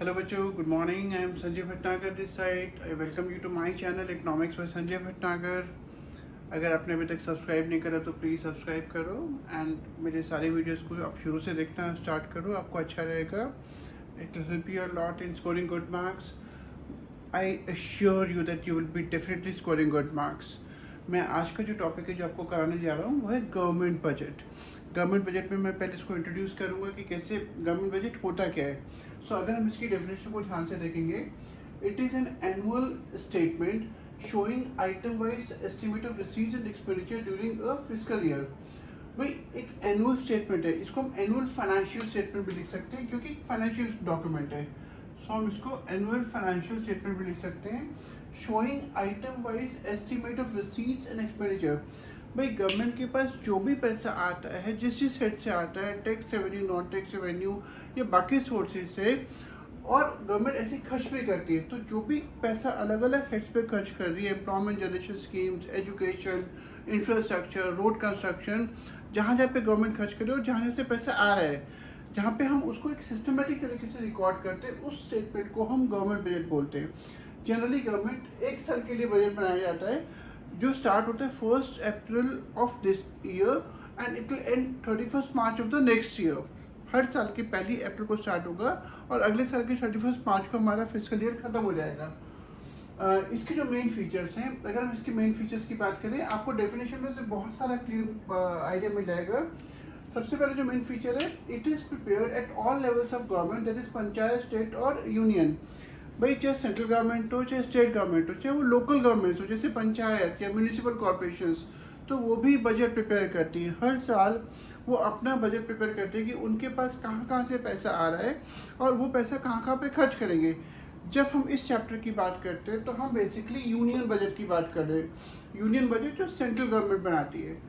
Hello बच्चों, good morning. I am Sanjay Bhatnagar this side. I welcome you to my channel Economics by Sanjay Bhatnagar. अगर आपने अभी तक subscribe नहीं करा तो प्लीज़ सब्सक्राइब करो एंड मेरे सारे वीडियोस को आप शुरू से देखना स्टार्ट करो, आपको अच्छा रहेगा. It will help you a lot in scoring good marks. I assure you that you will be definitely scoring good marks. मैं आज का जो टॉपिक है जो आपको कराने जा रहा हूँ वो है गवर्नमेंट बजट. गवर्नमेंट बजट में मैं पहले इसको इंट्रोड्यूस करूँगा कि कैसे गवर्नमेंट बजट होता क्या है. सो अगर हम इसकी डेफिनेशन को ध्यान से देखेंगे, it is an annual statement showing item wise estimate of receipts and expenditure during a fiscal year. भाई एक एनुअल स्टेटमेंट है, इसको हम एनुअल फाइनेंशियल स्टेटमेंट भी लिख सकते हैं क्योंकि फाइनेंशियल डॉक्यूमेंट है. सो हम इसको एनुअल फाइनेंशियल स्टेटमेंट भी लिख सकते हैं showing item wise estimate of receipts and expenditure. भाई गवर्नमेंट के पास जो भी पैसा आता है, जिस हेड से आता है, tax revenue, non tax revenue या बाकी सोर्सेज से, और गवर्नमेंट ऐसी खर्च भी करती है. तो जो भी पैसा अलग अलग हेड्स पे खर्च कर रही है, employment generation schemes, education, infrastructure, road construction, जहाँ जहाँ पे गवर्नमेंट खर्च कर रही है और जहाँ से पैसा आ रहा है, जहाँ पे हम उसको एक सिस्टमेटिक तरीके से रिकॉर्ड करते हैं, उस स्टेटमेंट को हम गवर्नमेंट बजट बोलते हैं. जनरली गवर्नमेंट एक साल के लिए बजट बनाया जाता है जो स्टार्ट होता है 1 April of this year and it will end 31 March of the next year. हर साल की 1 अप्रैल को स्टार्ट होगा और अगले साल के 31 मार्च को हमारा फिस्कल ईयर खत्म हो जाएगा. इसके जो मेन फीचर्स हैं, अगर हम इसके मेन फीचर्स की बात करें, आपको डेफिनेशन में से बहुत सारा क्लियर आइडिया मिल जाएगा. सबसे पहले जो मेन फीचर है, it is prepared at all levels of government, that is panchayat, state और यूनियन. भाई चाहे सेंट्रल गवर्नमेंट हो, चाहे स्टेट गवर्नमेंट हो, चाहे वो लोकल गवर्नमेंट हो जैसे पंचायत या म्यूनिसिपल कॉर्पोरेशंस, तो वो भी बजट प्रिपेयर करती है. हर साल वो अपना बजट प्रिपेयर करती है कि उनके पास कहाँ कहाँ से पैसा आ रहा है और वो पैसा कहाँ कहाँ पे खर्च करेंगे. जब हम इस चैप्टर की बात करते हैं तो हम बेसिकली यूनियन बजट की बात कर रहे हैं. यूनियन बजट जो सेंट्रल गवर्नमेंट बनाती है.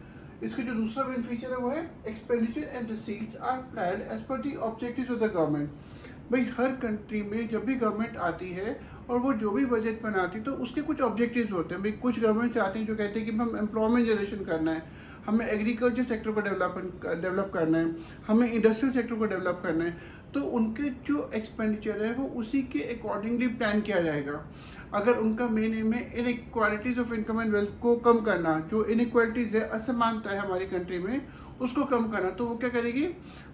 इसका जो दूसरा मेन फीचर है वो है expenditure and receipts are planned as per the objectives of the government. भाई हर कंट्री में जब भी गवर्नमेंट आती है और वो जो भी बजट बनाती है तो उसके कुछ ऑब्जेक्टिव्स होते हैं. भाई कुछ गवर्नमेंट आते हैं जो कहते हैं कि हम एम्प्लॉयमेंट जनरेशन करना है, हमें एग्रीकल्चर सेक्टर को डेवलप करना है, हमें इंडस्ट्रियल सेक्टर को डेवलप करना है. तो उनके जो एक्सपेंडिचर है वो उसी के अकॉर्डिंगली प्लान किया जाएगा. अगर उनका मेन एम है inequalities of income and wealth को कम करना, जो इनइक्वालिटीज़ है, असमानता है हमारी कंट्री में, उसको कम करना, तो वो क्या करेगी,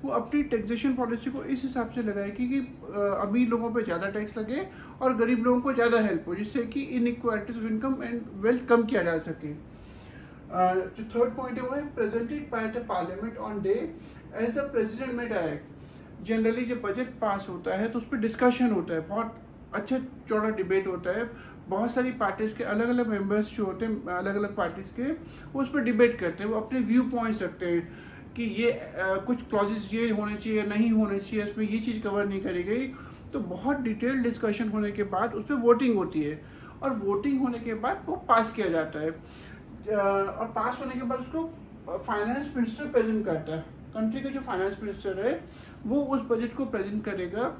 वो अपनी टैक्सेशन पॉलिसी को इस हिसाब से लगाएगी कि अमीर लोगों पे ज़्यादा टैक्स लगे और गरीब लोगों को ज़्यादा हेल्प हो, जिससे कि inequalities of income and wealth कम किया जा सके. जो थर्ड पॉइंट है वो है presented by the parliament on day as the president में डायरेक्ट. जनरली जब बजट पास होता है तो उस पर डिस्कशन होता है, बहुत अच्छा चौड़ा डिबेट होता है. बहुत सारी पार्टीज़ के अलग अलग मेंबर्स जो होते हैं, अलग अलग पार्टीज़ के, वो उस पर डिबेट करते हैं. वो अपने व्यू पॉइंट्स रखते हैं कि ये कुछ क्लॉजेस ये होने चाहिए या नहीं होने चाहिए, इसमें ये चीज़ कवर नहीं करी गई. तो बहुत डिटेल डिस्कशन होने के बाद उस पर वोटिंग होती है और वोटिंग होने के बाद वो पास किया जाता है. और पास होने के बाद उसको फाइनेंस मिनिस्टर प्रेजेंट करता है. कंट्री का जो फाइनेंस मिनिस्टर है वो उस बजट को प्रेजेंट करेगा.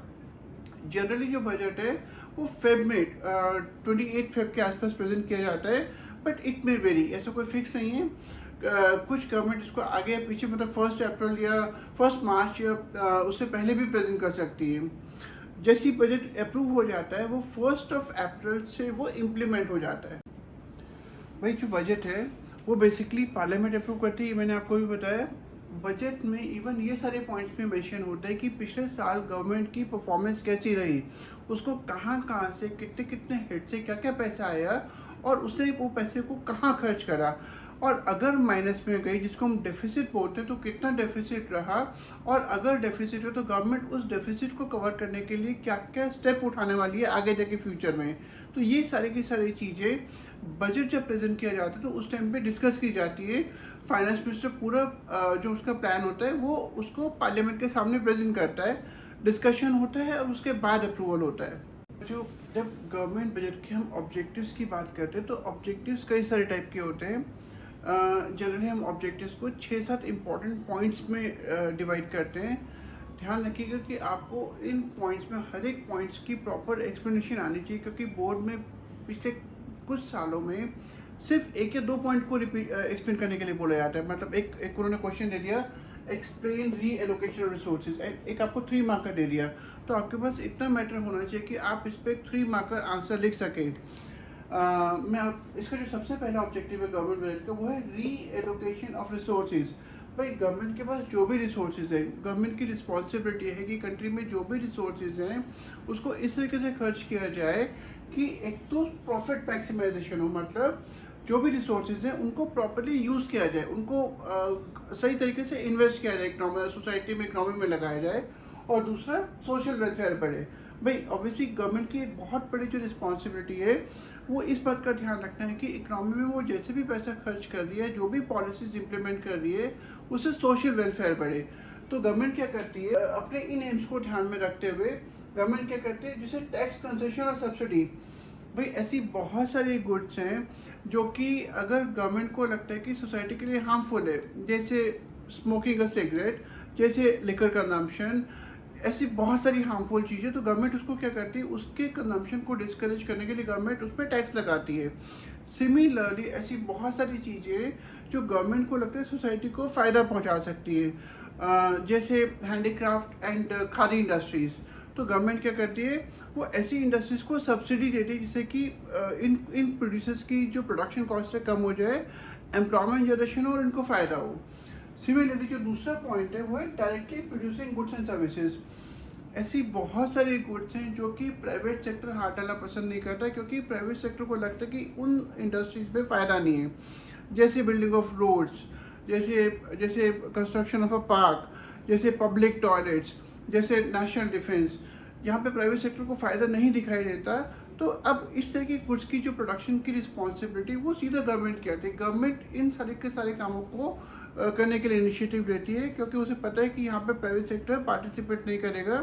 जनरली जो बजट है वो फेब में 28 फेब के आसपास प्रेजेंट किया जाता है, बट इट में वेरी, ऐसा कोई फिक्स नहीं है. कुछ गवर्नमेंट इसको आगे या पीछे, मतलब 1 अप्रैल या 1 मार्च या उससे पहले भी प्रेजेंट कर सकती है. जैसी बजट अप्रूव हो जाता है वो 1 अप्रैल से वो इम्प्लीमेंट हो जाता है. भाई जो बजट है वो बेसिकली पार्लियामेंट अप्रूव करती है. मैंने आपको भी बताया बजट में इवन ये सारे पॉइंट्स में मेंशन होता है कि पिछले साल गवर्नमेंट की परफॉर्मेंस कैसी रही, उसको कहाँ कहाँ से कितने कितने हेड से क्या क्या पैसा आया और उसने वो पैसे को कहाँ खर्च करा, और अगर माइनस में गई जिसको हम डेफिसिट बोलते हैं तो कितना डेफिसिट रहा, और अगर डेफिसिट हो तो गवर्नमेंट उस डेफिसिट को कवर करने के लिए क्या क्या स्टेप उठाने वाली है आगे जाके फ्यूचर में. तो ये सारी की सारी चीज़ें बजट जब प्रेजेंट किया जाता है तो उस टाइम पे डिस्कस की जाती है. फाइनेंस मिनिस्टर पूरा जो उसका प्लान होता है वो उसको पार्लियामेंट के सामने प्रेजेंट करता है, डिस्कशन होता है और उसके बाद अप्रूवल होता है. जो जब गवर्नमेंट बजट के हम ऑब्जेक्टिव्स की बात करते हैं तो ऑब्जेक्टिव्स कई सारे टाइप के होते हैं. जनरली हम ऑब्जेक्टिव्स को 6-7 इम्पॉर्टेंट पॉइंट्स में डिवाइड करते हैं. ध्यान रखिएगा कि आपको इन पॉइंट्स में हर एक पॉइंट्स की प्रॉपर एक्सप्लेनेशन आनी चाहिए, क्योंकि बोर्ड में पिछले कुछ सालों में सिर्फ 1 या 2 पॉइंट को रिपीट एक्सप्लेन करने के लिए बोला जाता है. मतलब एक उन्होंने क्वेश्चन दे दिया एक्सप्लेन री एलोकेशन ऑफ रिसोर्सेज, एक आपको 3 मार्कर दे दिया, तो आपके पास इतना मैटर होना चाहिए कि आप इस पर 3 मार्कर आंसर लिख सकें। मैं आप इसका जो सबसे पहला ऑब्जेक्टिव है गवर्नमेंट बजट का, वो है री एलोकेशन ऑफ रिसोर्सेज। भाई गवर्नमेंट के पास जो भी रिसोर्सेज है, गवर्नमेंट की रिस्पॉन्सिबिलिटी है कि कंट्री में जो भी रिसोर्सेज हैं उसको इस तरीके से खर्च किया जाए कि एक तो प्रॉफिट मैक्सिमाइजेशन हो, मतलब जो भी रिसोर्सेज हैं उनको प्रॉपर्ली यूज़ किया जाए, उनको सही तरीके से इन्वेस्ट किया जाए, सोसाइटी में, इकोनॉमी में लगाया जाए, और दूसरा सोशल वेलफेयर बढ़े। भाई ऑब्वियसली गवर्नमेंट की एक बहुत बड़ी जो रिस्पॉन्सिबिलिटी है वो इस बात का ध्यान रखना है कि इकोनॉमी में वो जैसे भी पैसा खर्च कर रही है, जो भी पॉलिसीज इंप्लीमेंट कर रही है, उससे सोशल वेलफेयर बढ़े। तो गवर्नमेंट क्या करती है, अपने इन एम्स को ध्यान में रखते हुए गवर्नमेंट क्या करती है, जैसे टैक्स कंसेशन और सब्सिडी। भाई ऐसी बहुत सारी गुड्स हैं जो कि अगर गवर्नमेंट को लगता है कि सोसाइटी के लिए हार्मफुल है, जैसे स्मोकिंग अ सिगरेट, जैसे लिकर कंजम्पशन, ऐसी बहुत सारी हार्मफुल चीज़ें, तो गवर्नमेंट उसको क्या करती है, उसके कंजम्पशन को डिस्करेज करने के लिए गवर्नमेंट उस पर टैक्स लगाती है। सिमिलरली ऐसी बहुत सारी चीज़ें जो गवर्नमेंट को लगता है सोसाइटी को फ़ायदा पहुंचा सकती है, जैसे हैंडीक्राफ्ट एंड खादी इंडस्ट्रीज़, तो गवर्नमेंट क्या करती है, वो ऐसी इंडस्ट्रीज़ को सब्सिडी देती है जिससे कि इन प्रोड्यूसर्स की जो प्रोडक्शन कॉस्ट है कम हो जाए, एम्प्लॉयमेंट जनरेशन हो और इनको फ़ायदा हो। सिमिलरली जो दूसरा पॉइंट है वो है directly producing goods and services. ऐसी बहुत सारी गुड्स हैं जो कि प्राइवेट सेक्टर हाथ डालना पसंद नहीं करता, क्योंकि प्राइवेट सेक्टर को लगता है कि उन इंडस्ट्रीज़ में फ़ायदा नहीं है, जैसे बिल्डिंग ऑफ रोड्स, जैसे जैसे कंस्ट्रक्शन ऑफ अ पार्क, जैसे पब्लिक टॉयलेट्स, जैसे नेशनल डिफेंस, यहाँ पे प्राइवेट सेक्टर को फ़ायदा नहीं दिखाई देता। तो अब इस तरह की गुड्स की जो प्रोडक्शन की रिस्पॉन्सिबिलिटी वो सीधा गवर्नमेंट की आती है। गवर्नमेंट इन सारे के सारे कामों को करने के लिए इनिशिएटिव लेती है, क्योंकि उसे पता है कि यहाँ पे प्राइवेट सेक्टर पार्टिसिपेट नहीं करेगा,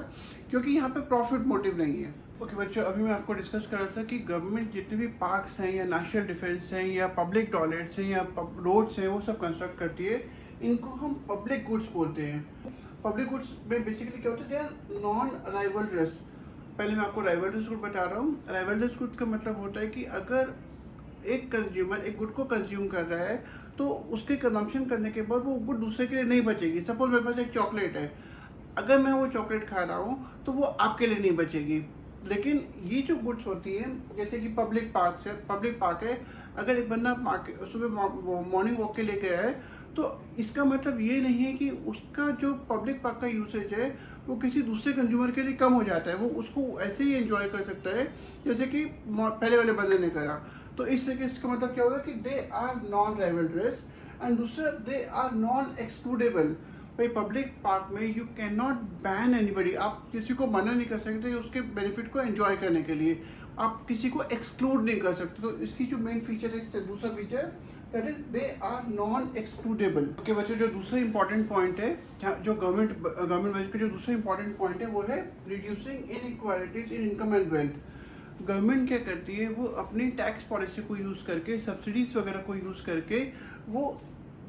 क्योंकि यहाँ पे प्रॉफिट मोटिव नहीं है। ओके बच्चों, अभी मैं आपको डिस्कस कर रहा था कि गवर्नमेंट जितने भी पार्क्स हैं या नेशनल डिफेंस हैं या पब्लिक टॉयलेट्स हैं या रोड्स हैं वो सब कंस्ट्रक्ट करती है, इनको हम पब्लिक गुड्स बोलते हैं। पब्लिक गुड्स में बेसिकली क्या होता है, नॉन राइवलरस। पहले मैं आपको राइवलरस गुड बता रहा हूँ। राइवलरस गुड का मतलब होता है कि अगर एक कंज्यूमर एक गुड को कंज्यूम कर रहा है तो उसके कंजम्पशन करने के बाद वो गुड दूसरे के लिए नहीं बचेगी। सपोज मेरे पास एक चॉकलेट है, अगर मैं वो चॉकलेट खा रहा हूँ तो वो आपके लिए नहीं बचेगी। लेकिन ये जो गुड्स होती हैं, जैसे कि पब्लिक पार्क है, अगर एक बंदा सुबह मॉर्निंग वॉक के लिए गया है, तो इसका मतलब ये नहीं है कि उसका जो पब्लिक पार्क का यूसेज है वो किसी दूसरे कंज्यूमर के लिए कम हो जाता है, वो उसको ऐसे ही एंजॉय कर सकता है जैसे कि पहले वाले बंदे ने करा। तो इस तरीके से इसका मतलब क्या होगा कि they are non rivalrous, and दूसरा दे आर नॉन एक्सक्लूडेबल। भाई पब्लिक पार्क में you can not ban anybody, आप किसी को मना नहीं कर सकते उसके बेनिफिट को एंजॉय करने के लिए, आप किसी को एक्सक्लूड नहीं कर सकते। तो इसकी जो मेन फीचर है, दूसरा feature, that is they are non excludable. Okay बच्चों, जो दूसरा इंपॉर्टेंट पॉइंट है, जो गवर्नमेंट बजट का जो दूसरा इंपॉर्टेंट पॉइंट है वो है reducing inequalities in income and wealth. Government क्या करती है, वो अपनी टैक्स पॉलिसी को यूज़ करके, सब्सिडीज़ वगैरह को यूज़ करके वो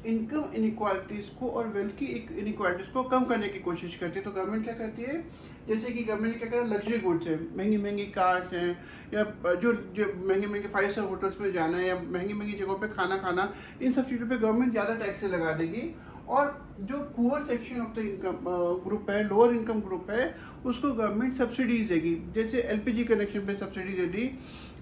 इनकम इनइक्वालिटीज़ को और वेल्थ की इनइक्वालिटीज़ को कम करने की कोशिश करती है। तो गवर्नमेंट क्या करती है, जैसे कि गवर्नमेंट क्या कर रहा है, लग्जरी गुड्स हैं, महंगी महंगी कार्स हैं, या जो महंगे महंगे 5 स्टार होटल्स में जाना है, या महंगी महंगी जगहों पे खाना खाना, इन सब चीज़ों पे गवर्नमेंट ज़्यादा टैक्सें लगा देगी। और जो poor section of the income group है, लोअर इनकम ग्रुप है, उसको गवर्नमेंट सब्सिडीज देगी। जैसे एलपीजी कनेक्शन पे सब्सिडी दे दी,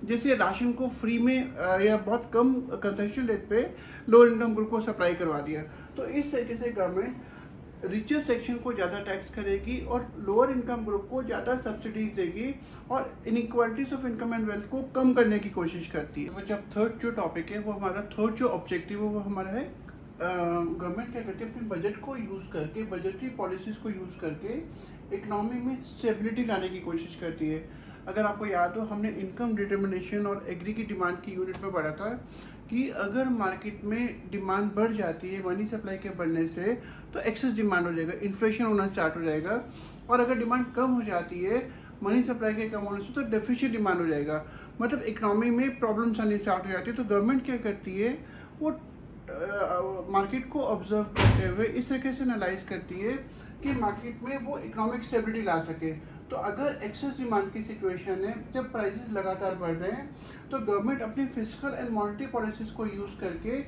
जैसे राशन को फ्री में या बहुत कम कंसेशन रेट पे लोअर इनकम ग्रुप को सप्लाई करवा दिया। तो इस तरीके से गवर्नमेंट रिचेस्ट सेक्शन को ज़्यादा टैक्स करेगी और लोअर इनकम ग्रुप को ज़्यादा सब्सिडीज देगी और inequalities of income and wealth को कम करने की कोशिश करती है। तो जब थर्ड जो टॉपिक है, वो हमारा थर्ड जो ऑब्जेक्टिव है वो हमारा है, गवर्नमेंट क्या करती है, अपने बजट को यूज़ करके, बजटरी पॉलिसीज़ को यूज़ करके इकनॉमी में स्टेबिलिटी लाने की कोशिश करती है। अगर आपको याद हो, हमने इनकम डिटर्मिनेशन और एग्री की डिमांड की यूनिट में पढ़ा था कि अगर मार्केट में डिमांड बढ़ जाती है मनी सप्लाई के बढ़ने से, तो एक्सेस डिमांड हो जाएगा, इन्फ्लेशन होना स्टार्ट हो जाएगा। और अगर डिमांड कम हो जाती है मनी सप्लाई के कम होने से, तो डेफिशिएंट डिमांड हो जाएगा, मतलब इकनॉमी में प्रॉब्लम्स आनी स्टार्ट हो जाती है। तो गवर्नमेंट क्या करती है, वो मार्केट को ऑब्जर्व करते हुए इस तरीके से एनालाइज करती है कि मार्केट में वो इकोनॉमिक स्टेबिलिटी ला सके। तो अगर एक्सेस डिमांड की सिचुएशन है, जब प्राइसेस लगातार बढ़ रहे हैं, तो गवर्नमेंट अपनी फिस्कल एंड मॉनेटरी पॉलिसीज़ को यूज़ करके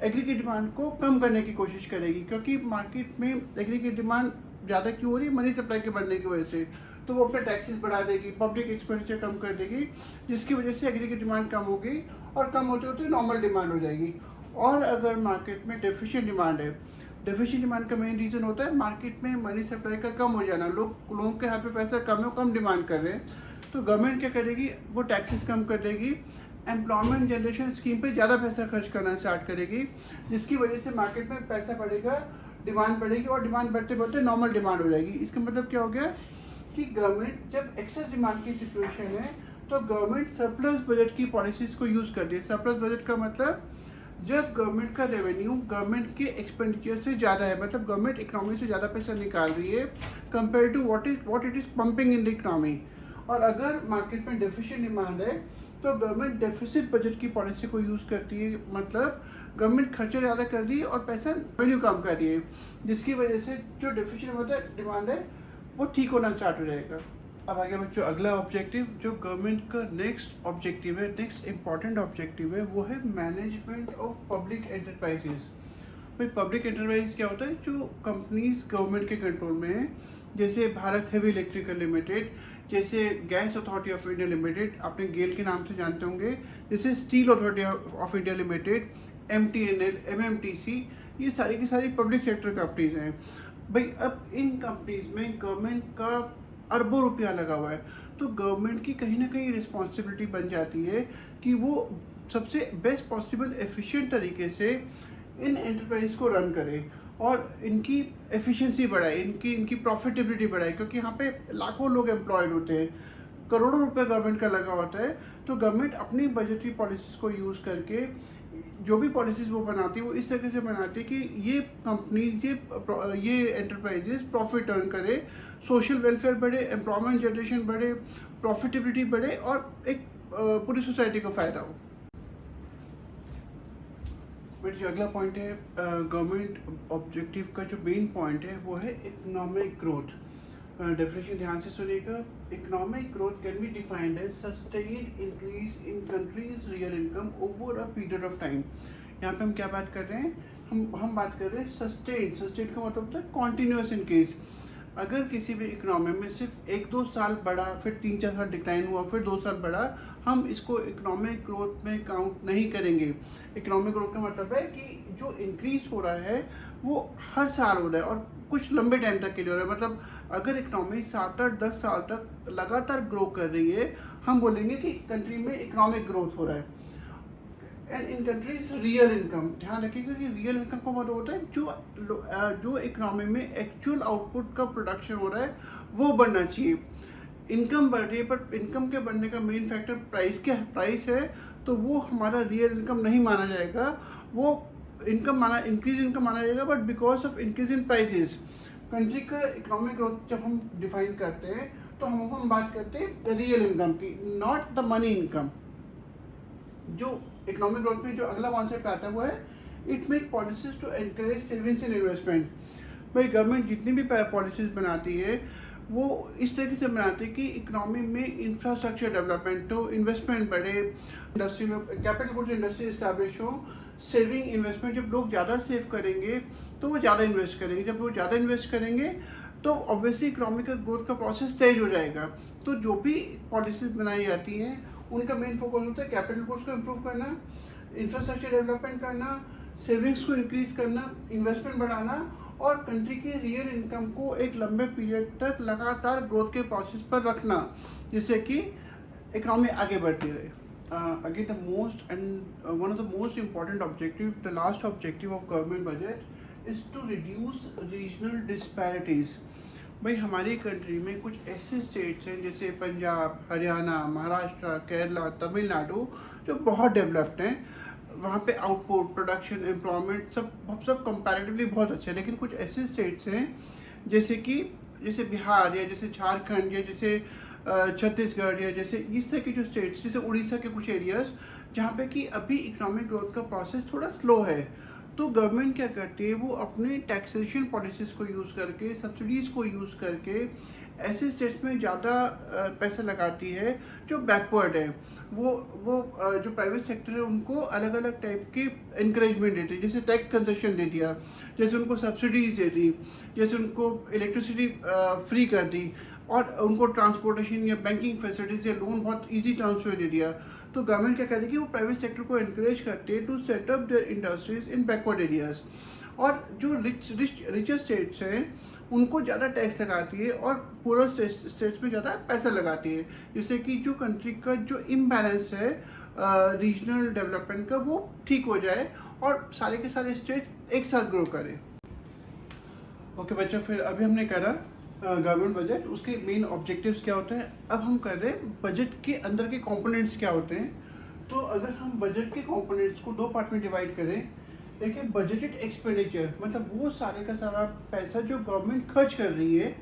एग्री की डिमांड को कम करने की कोशिश करेगी, क्योंकि मार्केट में एग्री की डिमांड ज़्यादा क्यों हो रही है, मनी सप्लाई के बढ़ने की वजह से। तो वो अपने टैक्सेस बढ़ा देगी, पब्लिक एक्सपेंडिचर कम कर देगी, जिसकी वजह से एग्री की डिमांड कम होगी और कम होते होते नॉर्मल डिमांड हो जाएगी। और अगर मार्केट में डेफिशिएंट डिमांड है, डेफिशिएंट डिमांड का मेन रीज़न होता है मार्केट में मनी सप्लाई का कम हो जाना, लोगों के हाथ में पैसा कम है, कम डिमांड कर रहे हैं, तो गवर्नमेंट क्या करेगी, वो टैक्सेस कम कर देगी, एम्प्लॉयमेंट जनरेशन स्कीम पे ज़्यादा पैसा खर्च करना स्टार्ट करेगी, जिसकी वजह से मार्केट में पैसा बढ़ेगा, डिमांड बढ़ेगी और डिमांड बढ़ते बढ़ते नॉर्मल डिमांड हो जाएगी। इसका मतलब क्या हो गया कि गवर्नमेंट जब एक्सेस डिमांड की सिचुएशन है तो गवर्नमेंट सरप्लस बजट की पॉलिसीज़ को यूज़ करती है। सरप्लस बजट का मतलब जब गवर्नमेंट का रेवेन्यू गवर्नमेंट के एक्सपेंडिचर से ज़्यादा है, मतलब गवर्नमेंट इकोनॉमी से ज़्यादा पैसा निकाल रही है compare to what it is pumping in the economy. और अगर मार्केट में डेफिशिएंट डिमांड है तो गवर्नमेंट डेफिसिट बजट की पॉलिसी को यूज़ करती है, मतलब गवर्नमेंट खर्चा ज़्यादा कर रही है और पैसा रेवेन्यू कम कर रही है, जिसकी वजह से जो डेफिशिएंट डिमांड है वो ठीक होना स्टार्ट हो जाएगा। अब आगे बच्चों अगला ऑब्जेक्टिव जो गवर्नमेंट का नेक्स्ट ऑब्जेक्टिव है, नेक्स्ट इंपॉर्टेंट ऑब्जेक्टिव है, वो है मैनेजमेंट ऑफ पब्लिक एंटरप्राइजेस। भाई पब्लिक एंटरप्राइज क्या होता है, जो कंपनीज गवर्नमेंट के कंट्रोल में है, जैसे भारत हेवी इलेक्ट्रिकल लिमिटेड, जैसे gas authority of India limited, आपने गेल के नाम से जानते होंगे, जैसे steel authority of India limited, MTNL, MMTC, ये सारी की सारी पब्लिक सेक्टर कंपनीज हैं। भाई अब इन कंपनीज में गवर्नमेंट का अरबों रुपया लगा हुआ है, तो गवर्नमेंट की कहीं ना कहीं रिस्पॉन्सिबिलिटी बन जाती है कि वो सबसे बेस्ट पॉसिबल एफिशिएंट तरीके से इन एंटरप्राइज को रन करे और इनकी एफिशिएंसी बढ़ाए, इनकी प्रॉफिटेबिलिटी बढ़ाए, क्योंकि यहाँ पे लाखों लोग एम्प्लॉयड होते हैं, करोड़ों रुपए गवर्नमेंट का लगा होता है। तो गवर्नमेंट अपनी बजटरी पॉलिसीज़ को यूज़ करके जो भी पॉलिसीज़ वो बनाती है वो इस तरीके से बनाती है कि ये कंपनीज ये एंटरप्राइजेस प्रॉफिट अर्न करे, सोशल वेलफेयर बढ़े, एम्प्लॉयमेंट जनरेशन बढ़े, प्रॉफिटेबिलिटी बढ़े और एक पूरी सोसाइटी को फ़ायदा हो। बट जो अगला पॉइंट है गवर्नमेंट ऑब्जेक्टिव का जो मेन पॉइंट है वो है इकोनॉमिक ग्रोथ। डेफिनेशन ध्यान से सुनिएगा। Economic growth can be defined as sustained increase in country's real income over a period of time. यहाँ पे हम क्या बात कर रहे हैं, हम बात कर रहे हैं सस्टेन्ड का मतलब होता है कॉन्टिन्यूस इंक्रीज। अगर किसी भी इकोनॉमी में सिर्फ 1-2 साल बढ़ा, फिर 3-4 साल डिक्लाइन हुआ, फिर 2 साल बढ़ा, हम इसको इकोनॉमिक ग्रोथ में काउंट नहीं करेंगे। इकोनॉमिक ग्रोथ का मतलब है कि जो इंक्रीज हो रहा है वो हर साल हो रहा है और कुछ लंबे टाइम तक के लिए हो रहा है। मतलब अगर इकोनॉमी 7-10 साल तक लगातार ग्रो कर रही है, हम बोलेंगे कि कंट्री में इकोनॉमिक ग्रोथ हो रहा है। And in country's real income, ध्यान रखिएगा कि रियल इनकम का मतलब होता है जो इकोनॉमी में एक्चुअल आउटपुट का प्रोडक्शन हो रहा है वो बढ़ना चाहिए। इनकम बढ़ रही है पर इनकम के बढ़ने का मेन फैक्टर प्राइस है, तो वो हमारा रियल इनकम नहीं माना जाएगा, वो इंक्रीज इनकम माना जाएगा, but because of increase in prices. Country का इकोनॉमिक ग्रोथ जब हम डिफाइन करते हैं तो हम बात करते हैं रियल इनकम की, नॉट द मनी इनकम। जो इकोनॉमिक ग्रोथ में जो अगला कॉन्सेप्ट आता है वो है it make policies to encourage savings and investment. भाई गवर्नमेंट जितनी भी पॉलिसीज बनाती है वो इस तरीके से बनाती है कि इकोनॉमी में इंफ्रास्ट्रक्चर डेवलपमेंट हो, इन्वेस्टमेंट बढ़े, इंडस्ट्री में कैपिटल गुड्स इंडस्ट्री इस्टेब्लिश हो, सेविंग इन्वेस्टमेंट। जब लोग ज़्यादा सेव करेंगे तो वो ज़्यादा इन्वेस्ट करेंगे, जब वो ज़्यादा इन्वेस्ट करेंगे तो ऑब्वियसली इकोनॉमिक ग्रोथ का प्रोसेस तेज हो जाएगा। तो जो भी पॉलिसीज बनाई जाती हैं उनका मेन फोकस होता है कैपिटल गुड्स को इम्प्रूव करना, इंफ्रास्ट्रक्चर डेवलपमेंट करना, सेविंग्स को इंक्रीज करना, इन्वेस्टमेंट बढ़ाना और कंट्री की रियल इनकम को एक लंबे पीरियड तक लगातार ग्रोथ के प्रोसेस पर रखना, जिससे कि इकोनॉमी आगे बढ़ती रहे। Again, the most and one of the most important objective, the last objective of government budget is to reduce regional disparities. भाई हमारी कंट्री में कुछ ऐसे स्टेट्स हैं जैसे पंजाब, हरियाणा, महाराष्ट्र, केरला, तमिलनाडु जो बहुत डेवलप्ड हैं, वहाँ पे आउटपुट, प्रोडक्शन, एम्प्लॉयमेंट सब कंपैरेटिवली बहुत अच्छे हैं। लेकिन कुछ ऐसे स्टेट्स हैं जैसे बिहार या जैसे झारखंड या जैसे छत्तीसगढ़ या जैसे इस तरह के जो स्टेट्स, जैसे उड़ीसा के कुछ एरियाज जहाँ पे कि अभी इकोनॉमिक ग्रोथ का प्रोसेस थोड़ा स्लो है। तो गवर्नमेंट क्या करती है, वो अपने टैक्सेशन पॉलिसीज़ को यूज़ करके, सब्सिडीज़ को यूज़ करके ऐसे स्टेट्स में ज़्यादा पैसा लगाती है जो बैकवर्ड है। जो प्राइवेट सेक्टर है उनको अलग अलग टाइप के इंकरेजमेंट देती है, जैसे टैक्स कंसेशन दे दिया, जैसे उनको सब्सिडीज़ दे दी, जैसे उनको इलेक्ट्रिसिटी फ्री कर दी, और उनको ट्रांसपोर्टेशन या बैंकिंग फैसिलिटीज़ या लोन बहुत ईजी टर्म्स में दे दिया। तो गवर्नमेंट क्या करती है कि वो प्राइवेट सेक्टर को इनकरेज करती है to set up their industries in backward areas. और जो रिचर स्टेट्स हैं उनको ज़्यादा टैक्स लगाती है और पूरा स्टेट्स में ज़्यादा पैसा लगाती है, जिससे कि जो कंट्री का जो इम्बैलेंस है रीजनल डेवलपमेंट का वो ठीक हो जाए और सारे के सारे स्टेट एक साथ ग्रो करें। ओके बच्चों, फिर अभी हमने करा गवर्नमेंट बजट, उसके मेन ऑब्जेक्टिव्स क्या होते हैं। अब हम कर रहे हैं बजट के अंदर के कंपोनेंट्स क्या होते हैं। तो अगर हम बजट के कंपोनेंट्स को दो पार्ट में डिवाइड करें, एक है बजटेड एक्सपेंडिचर, मतलब वो सारे का सारा पैसा जो गवर्नमेंट खर्च कर रही है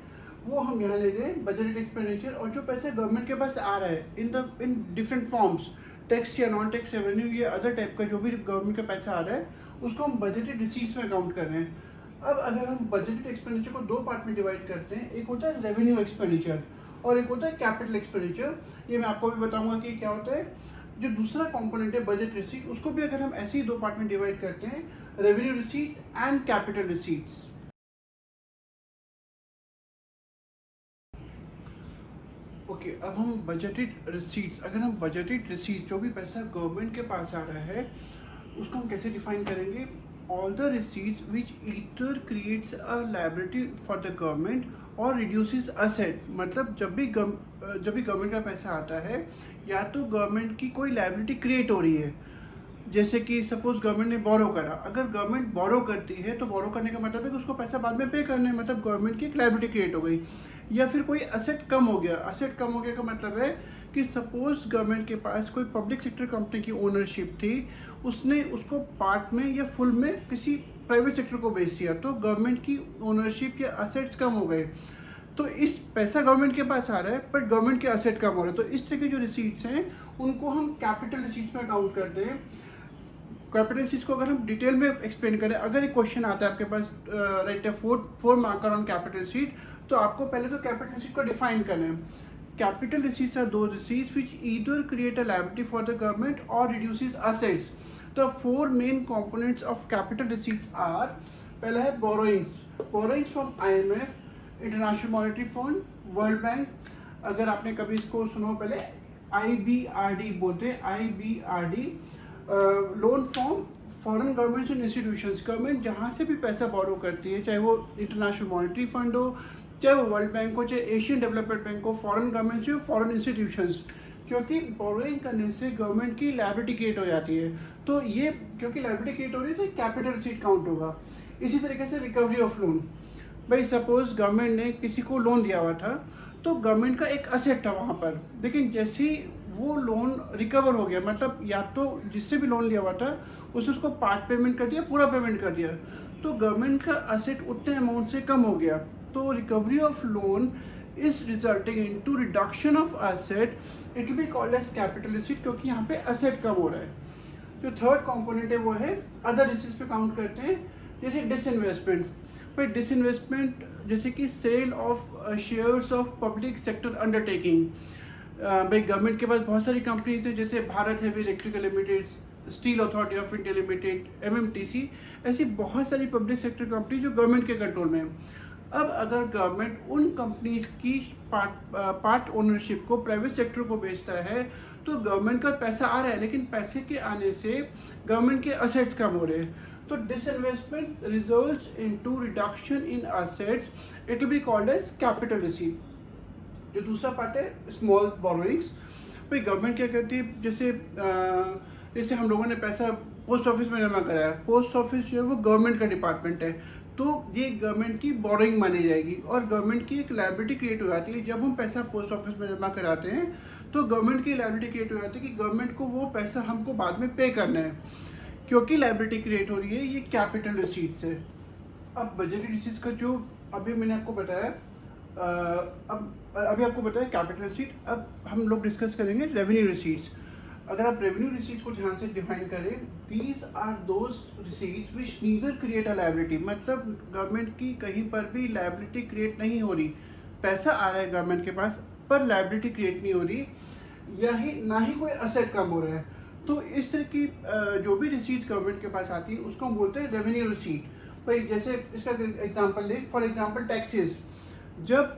वो हम यहाँ ले रहे हैं बजटेड एक्सपेंडिचर। और जो पैसा गवर्नमेंट के पास आ रहा है इन डिफरेंट फॉर्म्स, टैक्स या नॉन टैक्स रेवेन्यू या अदर टाइप का जो भी गवर्नमेंट का पैसा आ रहा है, उसको हम बजटेड रिसीट्स में काउंट कर रहे हैं। अब अगर हम बजटेड एक्सपेंडिचर को दो पार्ट में डिवाइड करते हैं, एक होता है रेवेन्यू एक्सपेंडिचर और एक होता है कैपिटल एक्सपेंडिचर। ये मैं आपको भी बताऊंगा कि क्या होता है। जो दूसरा कंपोनेंट है बजट रिसीट, उसको भी अगर हम ऐसे ही दो पार्ट में डिवाइड करते हैं, revenue receipts and capital receipts. Okay, अब हम बजटेड रिसीट्स, अगर हम बजटेड रिसीट्स जो भी पैसा गवर्नमेंट के पास आ रहा है उसको हम कैसे डिफाइन करेंगे। All the receipts which either creates a liability for the government और रिड्यूसेस असेट, मतलब जब भी गवर्नमेंट का पैसा आता है या तो गवर्नमेंट की कोई लायबिलिटी क्रिएट हो रही है, जैसे कि सपोज गवर्नमेंट ने बोरो करा। अगर गवर्नमेंट बोरो करती है तो बोरो करने का मतलब है कि उसको पैसा बाद में पे करना है, मतलब गवर्नमेंट की एक लायबिलिटी क्रिएट हो गई। या फिर कोई असेट कम हो गया, असेट कम हो गया का मतलब है कि सपोज गवर्नमेंट के पास कोई पब्लिक सेक्टर कंपनी की ओनरशिप थी, उसने उसको पार्ट में या फुल में किसी प्राइवेट सेक्टर को बेच दिया, तो गवर्नमेंट की ओनरशिप या असेट्स कम हो गए। तो इस पैसा गवर्नमेंट के पास आ रहा है बट गवर्नमेंट के असेट कम हो रहे हैं, तो इस तरह की जो रिसीट्स हैं उनको हम कैपिटल रिसीट्स में काउंट करते हैं। कैपिटल रिसीट्स को अगर हम डिटेल में एक्सप्लेन करें, अगर एक क्वेश्चन आता है आपके पास राइट है 4 मार्कर ऑन कैपिटल रिसीट, तो आपको पहले तो कैपिटल रिसीट को डिफाइन करना है। Capital receipts are those receipts which either create a liability for the government और reduces assets. The 4 main components of capital receipts are, पहला है borrowings from IMF, international monetary fund, world bank. अगर आपने कभी इसको सुनो, पहले IBRD बोलते हैं, IBRD। Loan from foreign governments and institutions, government जहाँ से भी पैसा बोरो करती है, चाहे वो इंटरनेशनल मॉनेटरी फंड हो, चाहे वो वर्ल्ड बैंक हो, चाहे एशियन डेवलपमेंट बैंक हो, फॉरेन गवर्नमेंट हो, फॉरेन इंस्टीट्यूशंस, क्योंकि बोरोइंग करने से गवर्नमेंट की लायबिलिटी क्रिएट हो जाती है। तो ये क्योंकि लायबिलिटी क्रिएट हो रही है तो कैपिटल रिसीट काउंट होगा। इसी तरीके से रिकवरी ऑफ लोन, भाई सपोज गवर्नमेंट ने किसी को लोन दिया हुआ था, तो गवर्नमेंट का एक असेट था वहाँ पर, लेकिन जैसे ही वो लोन रिकवर हो गया, मतलब या तो जिससे भी लोन लिया हुआ था उसने उसको पार्ट पेमेंट कर दिया, पूरा पेमेंट कर दिया, तो गवर्नमेंट का असेट उतने अमाउंट से कम हो गया। तो recovery of loan is resulting into reduction of asset, it will be called as capital receipt, क्योंकि यहाँ पे असेट कम हो रहा है। जो थर्ड कंपोनेंट है वो है अदर रिसीट्स पे काउंट करते हैं, जैसे डिसइन्वेस्टमेंट। पर डिसइन्वेस्टमेंट जैसे कि sale of shares of public sector undertaking, भाई गवर्नमेंट के पास बहुत सारी कंपनीज हैं, जैसे Bharat heavy electrical limited, steel authority of India limited, MMTC, ऐसी बहुत सारी पब्लिक सेक्टर कंपनी जो गवर्नमेंट के कंट्रोल में है। अब अगर गवर्नमेंट उन कंपनीज की पार्ट ओनरशिप को प्राइवेट सेक्टर को बेचता है, तो गवर्नमेंट का पैसा आ रहा है, लेकिन पैसे के आने से गवर्नमेंट के असेट्स कम हो रहे हैं। तो disinvestment results into reduction in assets, it will be called as capital receipt. जो दूसरा पार्ट है स्मॉल बोरोइंग्स, भाई गवर्नमेंट क्या करती है, जैसे हम लोगों ने पैसा पोस्ट ऑफिस में जमा कराया, पोस्ट ऑफिस जो है वो गवर्नमेंट का डिपार्टमेंट है, तो ये गवर्नमेंट की बोरोइंग मानी जाएगी और गवर्नमेंट की एक लायबिलिटी क्रिएट हो जाती है। जब हम पैसा पोस्ट ऑफिस में जमा कराते हैं तो गवर्नमेंट की लायबिलिटी क्रिएट हो जाती है कि गवर्नमेंट को वो पैसा हमको बाद में पे करना है, क्योंकि लायबिलिटी क्रिएट हो रही है, ये कैपिटल रिसीट्स है। अब बजटरी रिसीट्स का जो अभी मैंने आपको बताया, अभी आपको बताया कैपिटल रिसीट। अब हम लोग डिस्कस करेंगे रेवेन्यू रिसीट्स। अगर आप रेवेन्यू रिसीट्स को ध्यान से डिफाइन करें, these are those receipts which neither create a liability, मतलब गवर्नमेंट की कहीं पर भी लायबिलिटी क्रिएट नहीं हो रही, पैसा आ रहा है गवर्नमेंट के पास पर लायबिलिटी क्रिएट नहीं हो रही, या ही ना ही कोई असेट कम हो रहा है। तो इस तरह की जो भी रिसीट्स गवर्नमेंट के पास आती है उसको हम बोलते हैं रेवेन्यू रिसीट। भाई जैसे इसका एग्जांपल ले, फॉर एग्जांपल टैक्सेस, जब